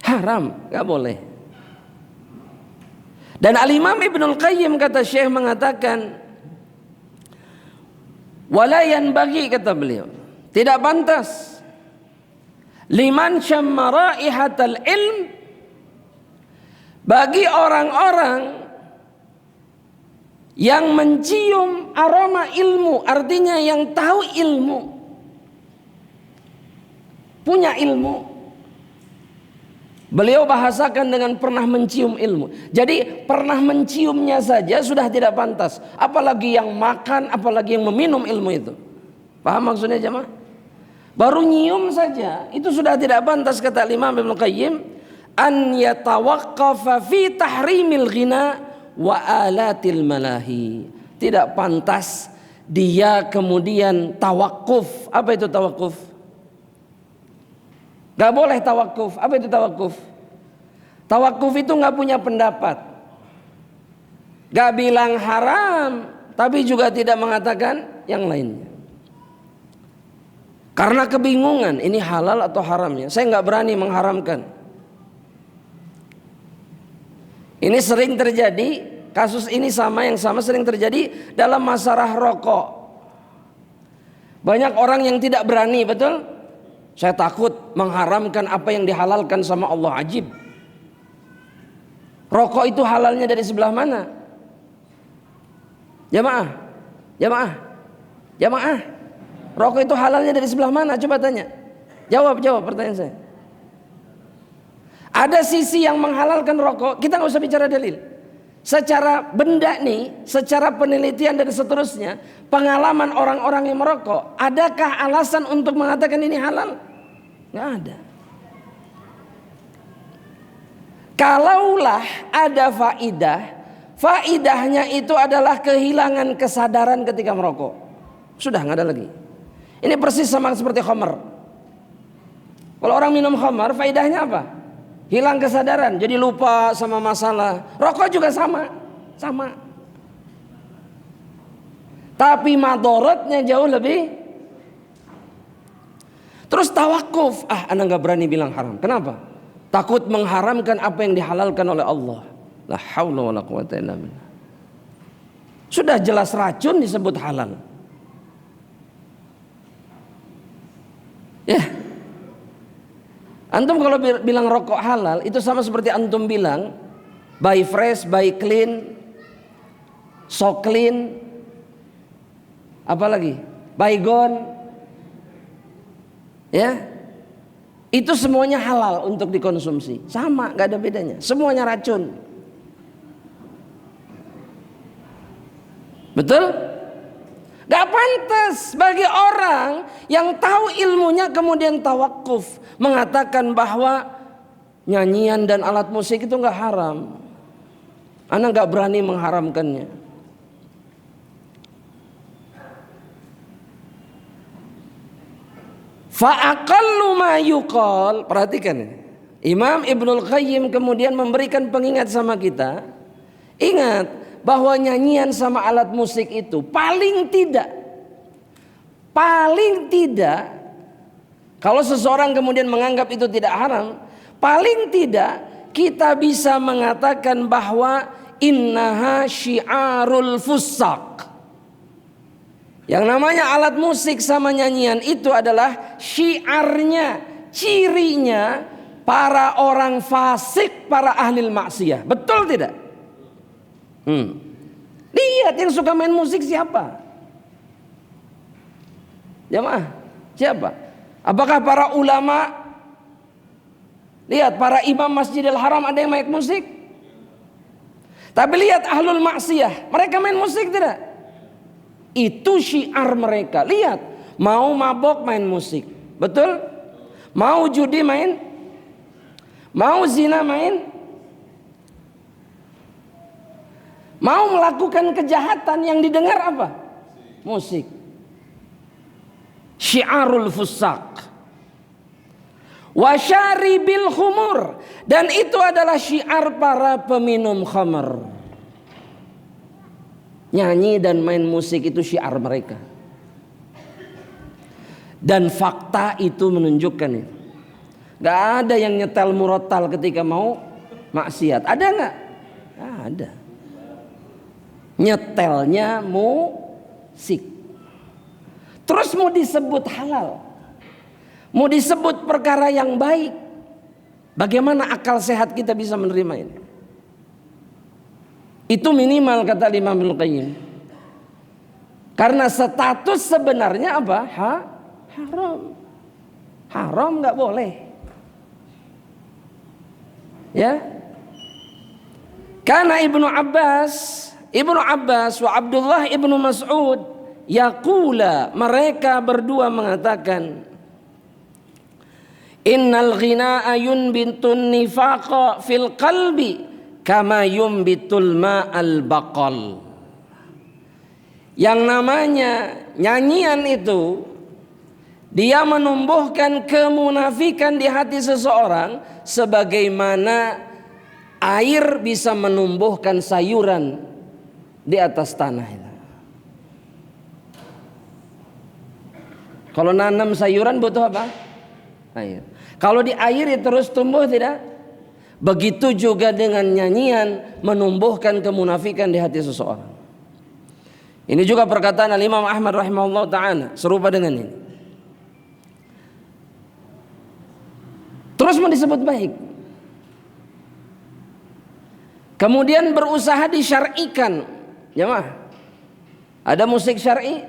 Haram, gak boleh. Dan Al-Imam Ibnul Qayyim, kata Syekh, mengatakan walayan bagi, kata beliau, tidak pantas liman syamma raihatal ilm, bagi orang-orang yang mencium aroma ilmu, artinya yang tahu ilmu, punya ilmu. Beliau bahasakan dengan pernah mencium ilmu. Jadi pernah menciumnya saja sudah tidak pantas, apalagi yang makan, apalagi yang meminum ilmu itu. Paham maksudnya jemaah? Baru nyium saja itu sudah tidak pantas, kata Imam Ibnu Qayyim, an yatawaqqafa fi tahrimil ghina wa alatil malahi. Tidak pantas dia kemudian tawakuf. Apa itu tawakuf? Gak boleh tawakuf. Apa itu tawakuf? Tawakuf itu gak punya pendapat, gak bilang haram, tapi juga tidak mengatakan yang lainnya. Karena kebingungan ini halal atau haramnya, saya gak berani mengharamkan. Ini sering terjadi, kasus ini yang sama sering terjadi dalam masalah rokok. Banyak orang yang tidak berani, betul? Saya takut mengharamkan apa yang dihalalkan sama Allah. Ajib. Rokok itu halalnya dari sebelah mana? Jamaah. Rokok itu halalnya dari sebelah mana? Coba tanya. Jawab pertanyaan saya. Ada sisi yang menghalalkan rokok, kita nggak usah bicara dalil. secara benda nih, secara penelitian dan seterusnya, pengalaman orang-orang yang merokok, adakah alasan untuk mengatakan ini halal? Nggak ada. Kalaulah ada faidahnya itu adalah kehilangan kesadaran ketika merokok. Sudah nggak ada lagi. Ini persis sama seperti khamar. Kalau orang minum khamar, faidahnya apa? Hilang kesadaran, jadi lupa sama masalah. Rokok juga sama. Tapi madorotnya jauh lebih. Terus tawakuf, anak nggak berani bilang haram. Kenapa? Takut mengharamkan apa yang dihalalkan oleh Allah. La haula wala quwata illa billah. Sudah jelas racun disebut halal. Ya. Antum kalau bilang rokok halal itu sama seperti antum bilang buy fresh, buy clean, so clean, apalagi baygon, ya, itu semuanya halal untuk dikonsumsi, sama, nggak ada bedanya, semuanya racun, betul? Gak pantas bagi orang yang tahu ilmunya kemudian tawakuf mengatakan bahwa nyanyian dan alat musik itu gak haram. Ana gak berani mengharamkannya. Fa'aqallu ma yuqal, perhatikan ini. Imam Ibnul Qayyim kemudian memberikan pengingat sama kita. Ingat bahwa nyanyian sama alat musik itu paling tidak kalau seseorang kemudian menganggap itu tidak haram, paling tidak kita bisa mengatakan bahwa innaha syiarul fusaq. Yang namanya alat musik sama nyanyian itu adalah syiarnya, cirinya para orang fasik, para ahli maksiyah. Betul tidak? Lihat yang suka main musik siapa? Jamaah, siapa? Apakah para ulama? Lihat para imam Masjidil Haram ada yang main musik? Tapi lihat ahlul maksiyah, mereka main musik tidak? Itu syiar mereka. Lihat, mau mabok main musik, betul? Mau judi main? Mau zina main? Mau melakukan kejahatan yang didengar apa? Musik. Syiarul fusaq. Wa syaribil khumur, dan itu adalah syiar para peminum khamar. Nyanyi dan main musik itu syiar mereka. Dan fakta itu menunjukkan itu. Gak ada yang nyetel murotal ketika mau maksiat. Ada gak? Gak ada. Nyetelnya musik. Terus mau disebut halal, mau disebut perkara yang baik, bagaimana akal sehat kita bisa menerima ini? Itu minimal kata Imam Ibnul Qayyim. Karena status sebenarnya apa? Haram. Haram nggak boleh. Ya. Karena Ibnu Abbas wa Abdullah ibnu Mas'ud yaqula, mereka berdua mengatakan, innal ghina'a yunbitun nifaqa fil qalbi kama yumbitul ma'al baqal. Yang namanya nyanyian itu dia menumbuhkan kemunafikan di hati seseorang sebagaimana air bisa menumbuhkan sayuran di atas tanah itu. Kalau nanam sayuran butuh apa? Air. Kalau di air terus tumbuh tidak? Begitu juga dengan nyanyian menumbuhkan kemunafikan di hati seseorang. Ini juga perkataan Imam Ahmad rahimahullah ta'ala, serupa dengan ini. Terus mau disebut baik. Kemudian berusaha disyar'ikan. Jemaah, ada musik syar'i?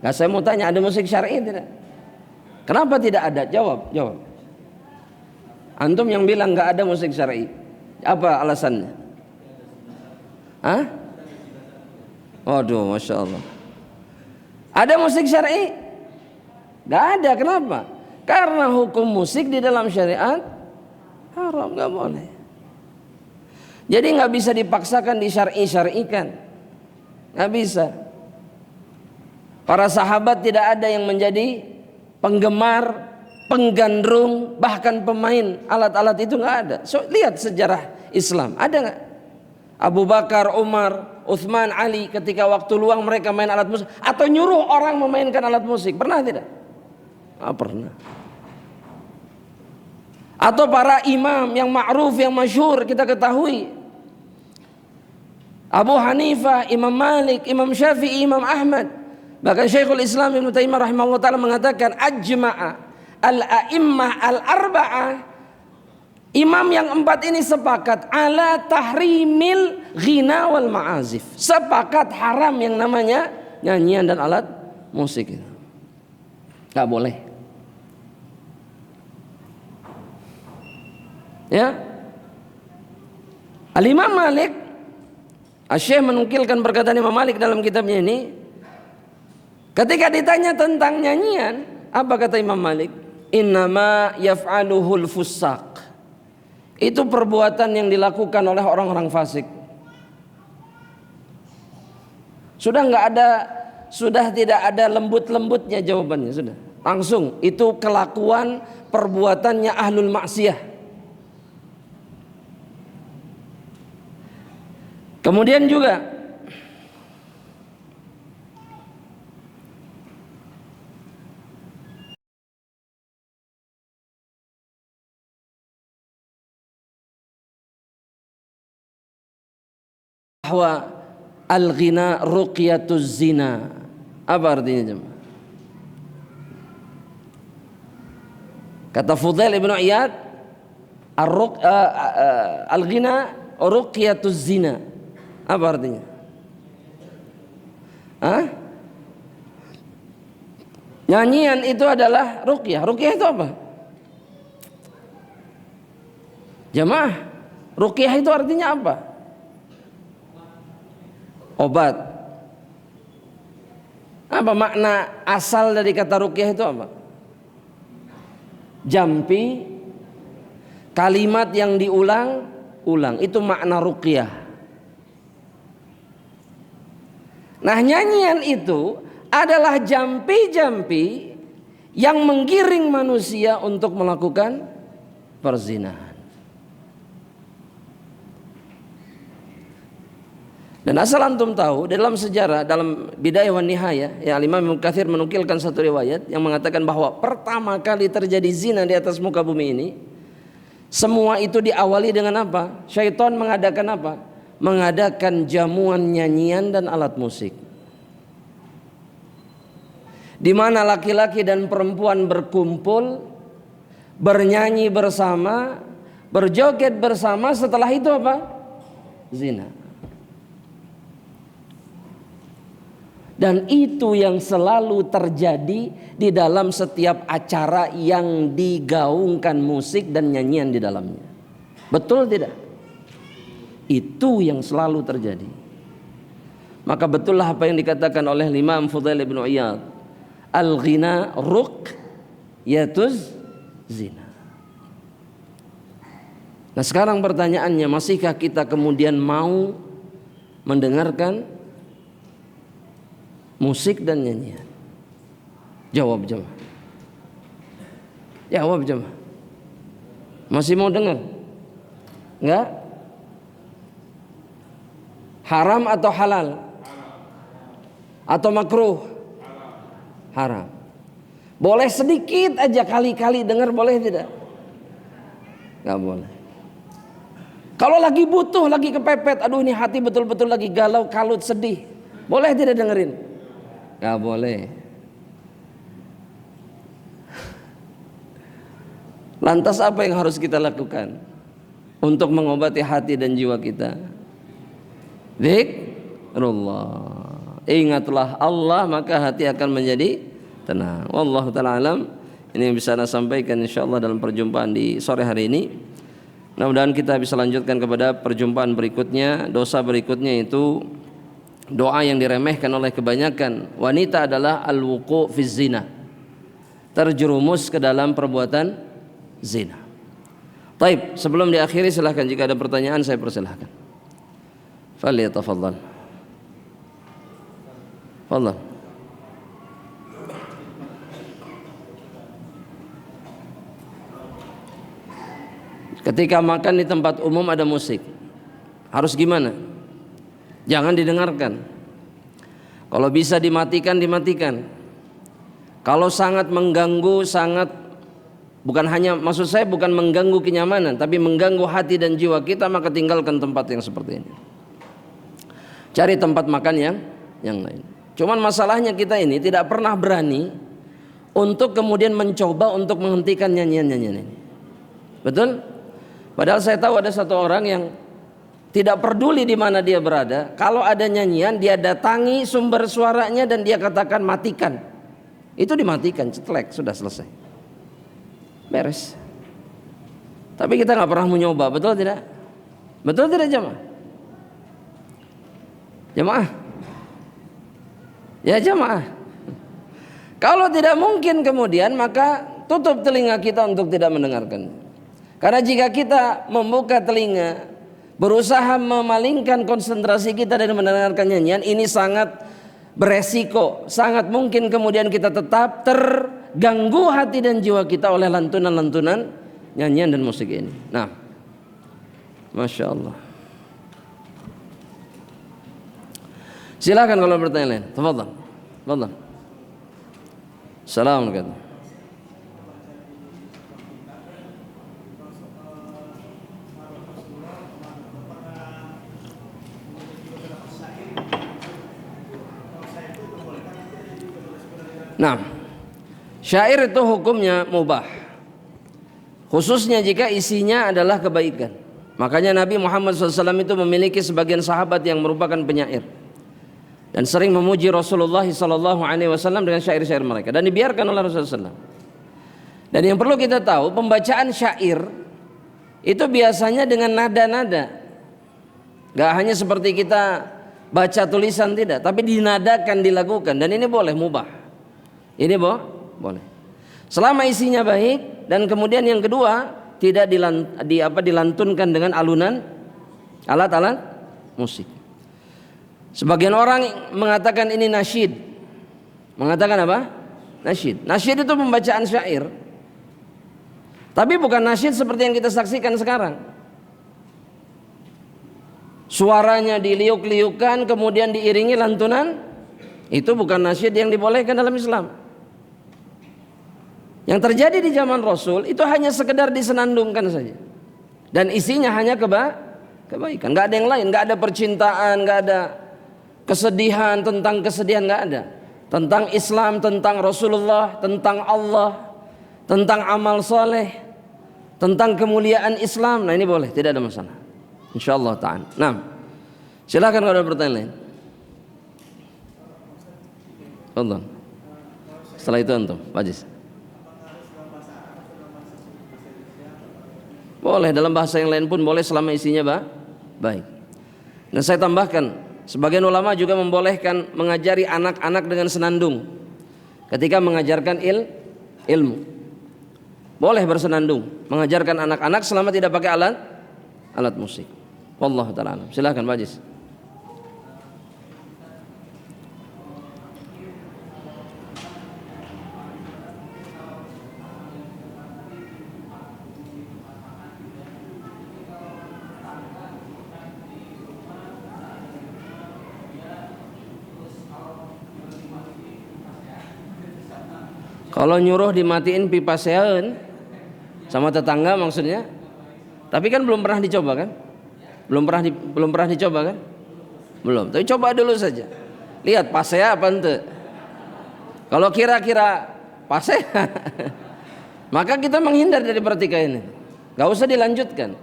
Nah, saya mau tanya, ada musik syar'i tidak? Kenapa tidak ada? Jawab. Antum yang bilang nggak ada musik syar'i, apa alasannya? Hah? Waduh, Masya Allah. Ada musik syar'i? Gak ada, kenapa? Karena hukum musik di dalam syariat haram, gak boleh. Jadi gak bisa dipaksakan disyar'i-syar'ikan, gak bisa. Para sahabat tidak ada yang menjadi penggemar, penggandrung, bahkan pemain alat-alat itu gak ada. So, lihat sejarah Islam, ada gak? Abu Bakar, Umar, Uthman, Ali ketika waktu luang mereka main alat musik atau nyuruh orang memainkan alat musik, pernah tidak? Pernah. Atau para imam yang ma'ruf, yang masyhur kita ketahui, Abu Hanifah, Imam Malik, Imam Syafi'i, Imam Ahmad. Bahkan Syekhul Islam Ibnu Taimiyah rahimahullah ta'ala mengatakan ajma'a al-a'immah al-arba'ah, imam yang 4 ini sepakat ala tahrimil ghina wal ma'azif, sepakat haram yang namanya nyanyian dan alat musik itu. Gak boleh. Ya, Al-Imam Malik, Asy-Syaikh menukilkan perkataan Imam Malik dalam kitabnya ini. Ketika ditanya tentang nyanyian, apa kata Imam Malik? Innama yaf'aluhul fussaq. Itu perbuatan yang dilakukan oleh orang-orang fasik. Sudah tidak ada lembut-lembutnya jawabannya, sudah. Langsung itu kelakuan perbuatannya ahlul maksiyah. Kemudian juga bahwa al-ghina ruqyatuz zina. Apa artinya jemaah? Kata Fudail ibn Iyad, al-ghina ruqyatuz zina. Apa artinya? Nyanyian itu adalah ruqyah. Ruqyah itu apa? Jemaah, ruqyah itu artinya apa? Obat. Apa makna asal dari kata ruqyah itu apa? Jampi, kalimat yang diulang-ulang, itu makna ruqyah. Nah, nyanyian itu adalah jampi-jampi yang menggiring manusia untuk melakukan perzinahan. Dan asal antum tahu, dalam sejarah, dalam Bidayah wan Nihayah, ya, Imam Ibnu Katsir menukilkan satu riwayat yang mengatakan bahwa pertama kali terjadi zina di atas muka bumi ini, semua itu diawali dengan apa? Syaitan mengadakan apa? Mengadakan jamuan nyanyian dan alat musik, di mana laki-laki dan perempuan berkumpul, bernyanyi bersama, berjoget bersama. Setelah itu apa? Zina. Dan itu yang selalu terjadi di dalam setiap acara yang digaungkan musik dan nyanyian di dalamnya. Betul tidak? Itu yang selalu terjadi. Maka betullah apa yang dikatakan oleh Imam Fudail bin Iyad, al-ghina ruqyatuz zina. Nah, sekarang pertanyaannya, masihkah kita kemudian mau mendengarkan musik dan nyanyian? Jawab jemaah. Jawab jemaah. Masih mau dengar? Enggak? Haram atau halal? Atau makruh? Haram. Boleh sedikit aja kali-kali dengar, boleh tidak? Gak boleh. Kalau lagi butuh, lagi kepepet, aduh ini hati betul-betul lagi galau, kalut, sedih, boleh tidak dengerin? Gak boleh. Lantas apa yang harus kita lakukan untuk mengobati hati dan jiwa kita? Zikrullah. Ingatlah Allah, maka hati akan menjadi tenang. Wallahu ta'ala alam. Ini yang bisa saya sampaikan insyaallah dalam perjumpaan di sore hari ini. Mudah-mudahan kita bisa lanjutkan kepada perjumpaan berikutnya. Dosa berikutnya itu doa yang diremehkan oleh kebanyakan wanita adalah al-wuqu' fi zina, terjerumus ke dalam perbuatan zina. Taib, sebelum diakhiri silahkan jika ada pertanyaan saya persilahkan. Falyatafaddal. Fadhal. Ketika makan di tempat umum ada musik, harus gimana? Jangan didengarkan. Kalau bisa dimatikan, dimatikan. Kalau sangat mengganggu, bukan hanya, maksud saya bukan mengganggu kenyamanan, tapi mengganggu hati dan jiwa kita, maka tinggalkan tempat yang seperti ini. Cari tempat makan yang lain. Cuman masalahnya kita ini tidak pernah berani untuk kemudian mencoba untuk menghentikan nyanyian-nyanyian ini. Betul? Padahal saya tahu ada satu orang yang tidak peduli di mana dia berada, kalau ada nyanyian dia datangi sumber suaranya dan dia katakan matikan. Itu dimatikan, cetlek, sudah selesai. Beres. Tapi kita nggak pernah mencoba, betul tidak? Betul tidak jemaah? Jemaah? Ya jemaah. Kalau tidak mungkin kemudian maka tutup telinga kita untuk tidak mendengarkan. Karena jika kita membuka telinga, berusaha memalingkan konsentrasi kita dari mendengarkan nyanyian, ini sangat beresiko, sangat mungkin kemudian kita tetap terganggu hati dan jiwa kita oleh lantunan-lantunan nyanyian dan musik ini. Nah, Masya Allah. Silakan kalau bertanya lain. Tafadhal. Tafadhal. Assalamualaikum. Nah, syair itu hukumnya mubah, khususnya jika isinya adalah kebaikan. Makanya Nabi Muhammad SAW itu memiliki sebagian sahabat yang merupakan penyair dan sering memuji Rasulullah SAW dengan syair-syair mereka, dan dibiarkan oleh Rasulullah SAW. Dan yang perlu kita tahu, pembacaan syair itu biasanya dengan nada-nada, gak hanya seperti kita baca tulisan, tidak, tapi dinadakan, dilakukan, dan ini boleh, mubah. Ini boleh selama isinya baik, dan kemudian yang kedua tidak dilantunkan dengan alunan alat-alat musik. Sebagian orang mengatakan ini nasyid. Mengatakan apa? Nasyid. Nasyid itu pembacaan syair, tapi bukan nasyid seperti yang kita saksikan sekarang. Suaranya diliuk-liukan kemudian diiringi lantunan. Itu bukan nasyid yang dibolehkan dalam Islam. Yang terjadi di zaman Rasul itu hanya sekedar disenandungkan saja, dan isinya hanya kebaikan, nggak ada yang lain, nggak ada percintaan, nggak ada kesedihan, tentang kesedihan nggak ada, tentang Islam, tentang Rasulullah, tentang Allah, tentang amal soleh, tentang kemuliaan Islam. Nah ini boleh, tidak ada masalah, insyaallah ta'ala. Nah, silakan kalau ada pertanyaan lain. Allah. Setelah itu antum, Wajis. Boleh dalam bahasa yang lain pun boleh selama isinya baik. Dan saya tambahkan, sebagian ulama juga membolehkan mengajari anak-anak dengan senandung ketika mengajarkan ilmu. Boleh bersenandung, mengajarkan anak-anak selama tidak pakai alat musik. Wallahu ta'ala. Silakan Wajis. Kalau nyuruh dimatiin pipa seun sama tetangga maksudnya, tapi kan belum pernah dicoba kan? Belum pernah dicoba kan? Belum. Tapi coba dulu saja. Lihat pasea apa ente. Kalau kira-kira pasea, maka kita menghindar dari pertikaian ini. Gak usah dilanjutkan.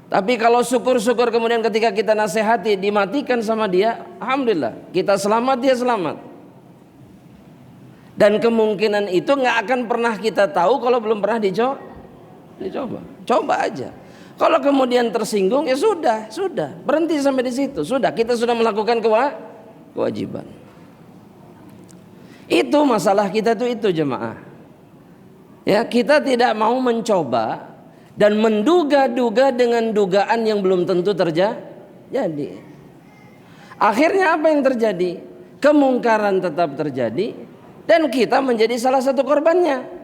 Tapi kalau syukur-syukur kemudian ketika kita nasihati dimatikan sama dia, alhamdulillah kita selamat, dia selamat. Dan kemungkinan itu nggak akan pernah kita tahu kalau belum pernah dicoba. Coba aja. Kalau kemudian tersinggung ya sudah, berhenti sampai di situ. Sudah, kita sudah melakukan kewajiban. Itu masalah kita tuh itu jemaah. Ya, kita tidak mau mencoba dan menduga-duga dengan dugaan yang belum tentu terjadi. Akhirnya apa yang terjadi? Kemungkaran tetap terjadi dan kita menjadi salah satu korbannya.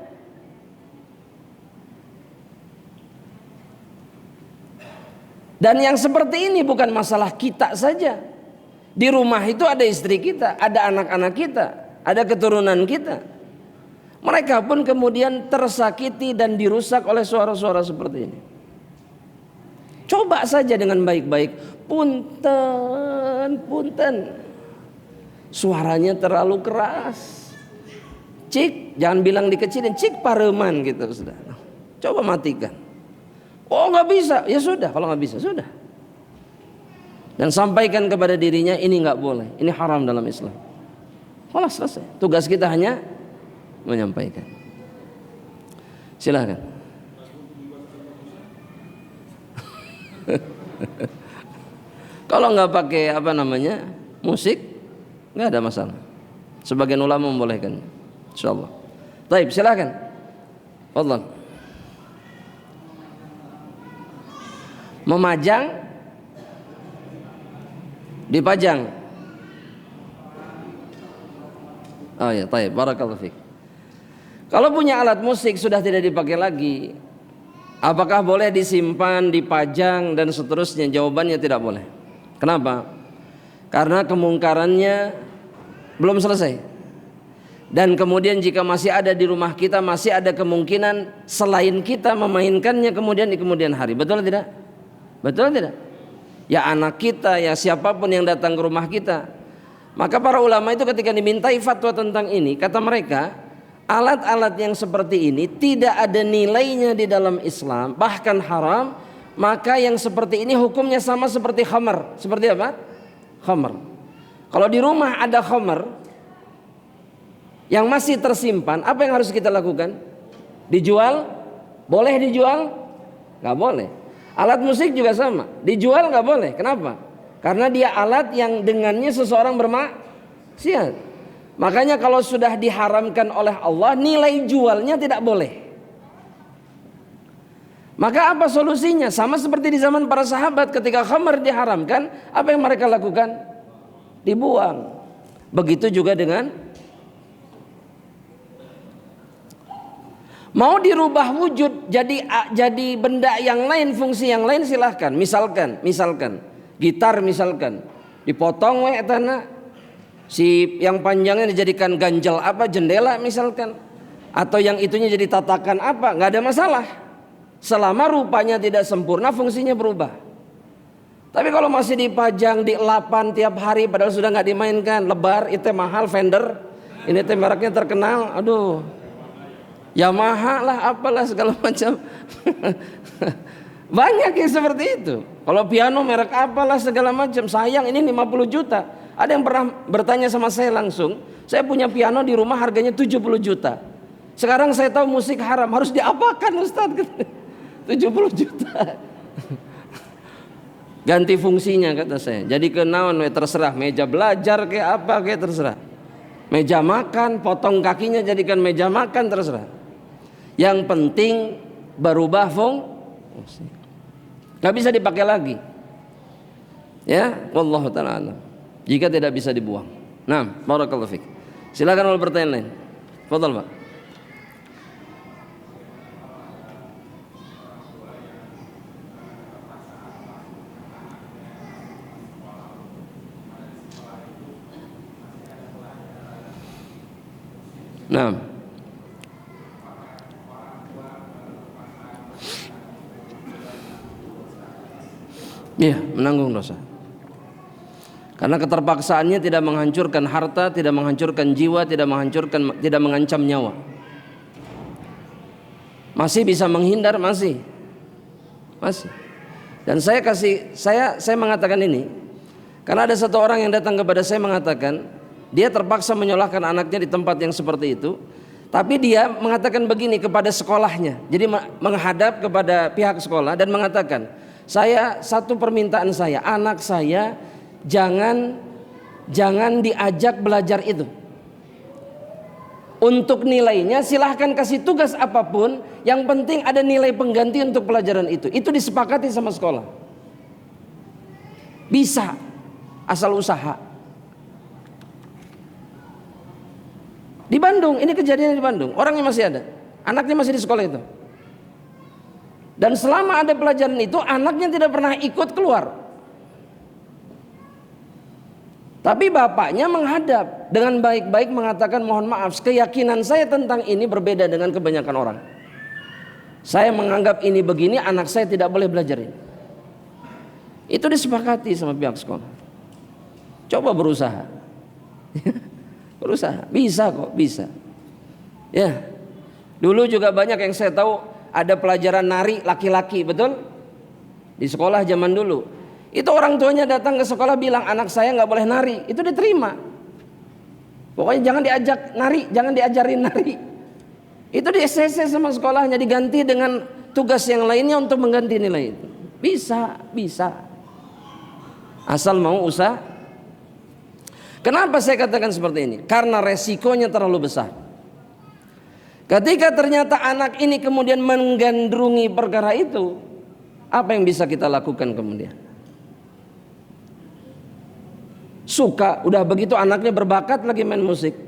Dan yang seperti ini bukan masalah kita saja. Di rumah itu ada istri kita, ada anak-anak kita, ada keturunan kita. Mereka pun kemudian tersakiti dan dirusak oleh suara-suara seperti ini. Coba saja dengan baik-baik. Punten. Suaranya terlalu keras. Cik, jangan bilang dikecilin. Cik pareman gitu sudah. Coba matikan. Oh nggak bisa, ya sudah. Kalau nggak bisa sudah. Dan sampaikan kepada dirinya ini nggak boleh, ini haram dalam Islam. Kalau selesai. Tugas kita hanya menyampaikan. Silahkan. Kalau nggak pakai musik, nggak ada masalah. Sebagian ulama membolehkan, insyaallah. Baik, silahkan. Fadlan. Memajang, dipajang. Oh ya, baik. Barakallahu fiik. Kalau punya alat musik sudah tidak dipakai lagi, apakah boleh disimpan, dipajang dan seterusnya? Jawabannya tidak boleh. Kenapa? Karena kemungkarannya belum selesai. Dan kemudian jika masih ada di rumah kita, masih ada kemungkinan selain kita memainkannya kemudian di kemudian hari. Betul tidak? Betul tidak? Ya anak kita, ya siapapun yang datang ke rumah kita. Maka para ulama itu ketika dimintai fatwa tentang ini, kata mereka, alat-alat yang seperti ini tidak ada nilainya di dalam Islam, bahkan haram. Maka yang seperti ini hukumnya sama seperti khamar. Seperti apa? Khamar. Kalau di rumah ada khamar yang masih tersimpan, apa yang harus kita lakukan? Dijual? Boleh dijual? Gak boleh. Alat musik juga sama, dijual gak boleh. Kenapa? Karena dia alat yang dengannya seseorang bermaksiat. Makanya kalau sudah diharamkan oleh Allah, nilai jualnya tidak boleh. Maka apa solusinya? Sama seperti di zaman para sahabat ketika khamar diharamkan, apa yang mereka lakukan? Dibuang. Begitu juga dengan mau dirubah wujud jadi benda yang lain, fungsi yang lain, silahkan. Misalkan gitar misalkan dipotong tanah, si yang panjangnya dijadikan ganjel jendela misalkan, atau yang itunya jadi tatakan nggak ada masalah. Selama rupanya tidak sempurna, fungsinya berubah. Tapi kalau masih dipajang di lapan tiap hari padahal sudah nggak dimainkan, lebar, itu mahal, Fender, ini mereknya terkenal, aduh, Yamaha lah, apalah segala macam. Banyak yang seperti itu. Kalau piano merek apalah segala macam, sayang ini 50 juta. Ada yang pernah bertanya sama saya langsung, saya punya piano di rumah harganya 70 juta. Sekarang saya tahu musik haram, harus diapakan Ustaz? 70 juta. Ganti fungsinya kata saya. Jadi kenaon terserah, meja belajar kayak apa kayak terserah. Meja makan, potong kakinya jadikan meja makan, terserah. Yang penting berubah fungsi. Gak bisa dipakai lagi. Ya, wallahu ta'ala alam. Jika tidak bisa dibuang. Nah, barakallahu fiik. Silakan kalau pertanyaan lain. Fadhal, Pak. Nah, iya, menanggung dosa. Karena keterpaksaannya tidak menghancurkan harta, tidak menghancurkan jiwa, tidak mengancam nyawa. Masih bisa menghindar, masih. Dan saya mengatakan ini karena ada satu orang yang datang kepada saya mengatakan dia terpaksa menyolahkan anaknya di tempat yang seperti itu, Tapi dia mengatakan begini kepada sekolahnya. Jadi menghadap kepada pihak sekolah dan mengatakan, satu permintaan saya, anak saya jangan diajak belajar itu. Untuk nilainya silahkan kasih tugas apapun, yang penting ada nilai pengganti untuk pelajaran itu. Itu disepakati sama sekolah. Bisa, asal usaha. Di Bandung, ini kejadian di Bandung. Orangnya masih ada, anaknya masih di sekolah itu. Dan selama ada pelajaran itu, anaknya tidak pernah ikut keluar. Tapi bapaknya menghadap dengan baik-baik mengatakan, mohon maaf, keyakinan saya tentang ini berbeda dengan kebanyakan orang. Saya menganggap ini begini, anak saya tidak boleh belajar ini. Itu disepakati sama pihak sekolah. Coba berusaha. Berusaha, bisa kok, bisa. Ya, dulu juga banyak yang saya tahu ada pelajaran nari laki-laki, betul? Di sekolah zaman dulu, itu orang tuanya datang ke sekolah bilang anak saya nggak boleh nari, itu diterima. Pokoknya jangan diajak nari, jangan diajarin nari. Itu di SCC sama sekolahnya, diganti dengan tugas yang lainnya untuk mengganti nilai itu. Bisa. Asal mau usaha. Kenapa saya katakan seperti ini? Karena resikonya terlalu besar. Ketika ternyata anak ini kemudian menggandrungi perkara itu, apa yang bisa kita lakukan kemudian? Suka, udah begitu anaknya berbakat lagi main musik.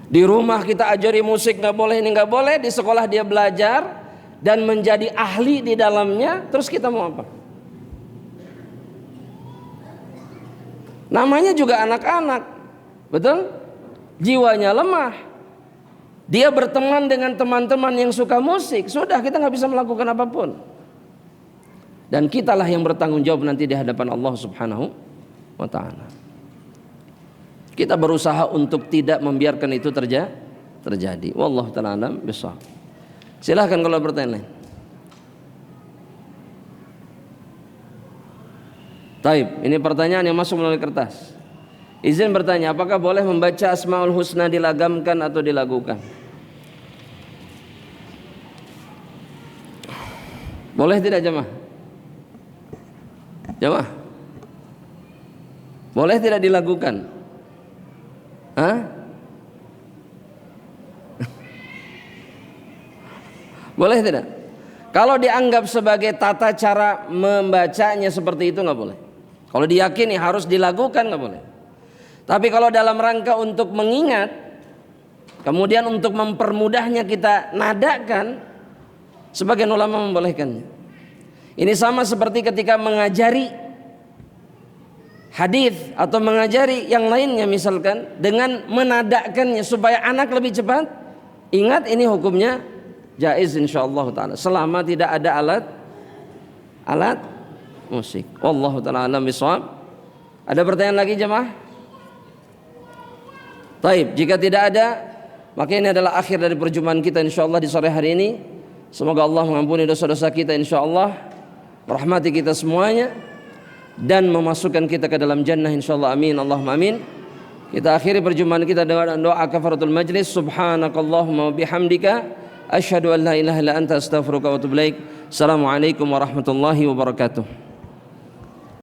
Di rumah kita ajari musik nggak boleh, ini nggak boleh. Di sekolah dia belajar dan menjadi ahli di dalamnya. Terus kita mau apa? Namanya juga anak-anak, betul? Jiwanya lemah. Dia berteman dengan teman-teman yang suka musik. Sudah, kita nggak bisa melakukan apapun. Dan kitalah yang bertanggung jawab nanti di hadapan Allah Subhanahu wa Ta'ala. Kita berusaha untuk tidak membiarkan itu terjadi. Wallahu ta'ala alam bishawab. Silahkan kalau bertanya lain. Taib, ini pertanyaan yang masuk melalui kertas. Izin bertanya, apakah boleh membaca Asmaul Husna dilagamkan atau dilagukan? Boleh tidak jemaah? Jemaah? Boleh tidak dilagukan? Hah? Boleh tidak? Kalau dianggap sebagai tata cara membacanya seperti itu nggak boleh. Kalau diyakini harus dilakukan nggak boleh. Tapi kalau dalam rangka untuk mengingat, kemudian untuk mempermudahnya kita nadakan, sebagian ulama membolehkannya. Ini sama seperti ketika mengajari hadis atau mengajari yang lainnya, misalkan dengan menadakannya supaya anak lebih cepat ingat. Ini hukumnya jaiz insyaallah taala selama tidak ada alat musik. Wallahu taala alam bishawab. Ada pertanyaan lagi jemaah? Taib, jika tidak ada, maka ini adalah akhir dari perjumpaan kita insyaallah di sore hari ini. Semoga Allah mengampuni dosa-dosa kita insyaallah, merahmati kita semuanya dan memasukkan kita ke dalam jannah insyaallah. Amin Allahumma amin. Kita akhiri perjumpaan kita dengan doa kafaratul majlis. Subhanakallahumma bihamdika asyhadu an la ilaha illa anta astaghfiruka wa atubu ilaik. Assalamualaikum warahmatullahi wabarakatuh.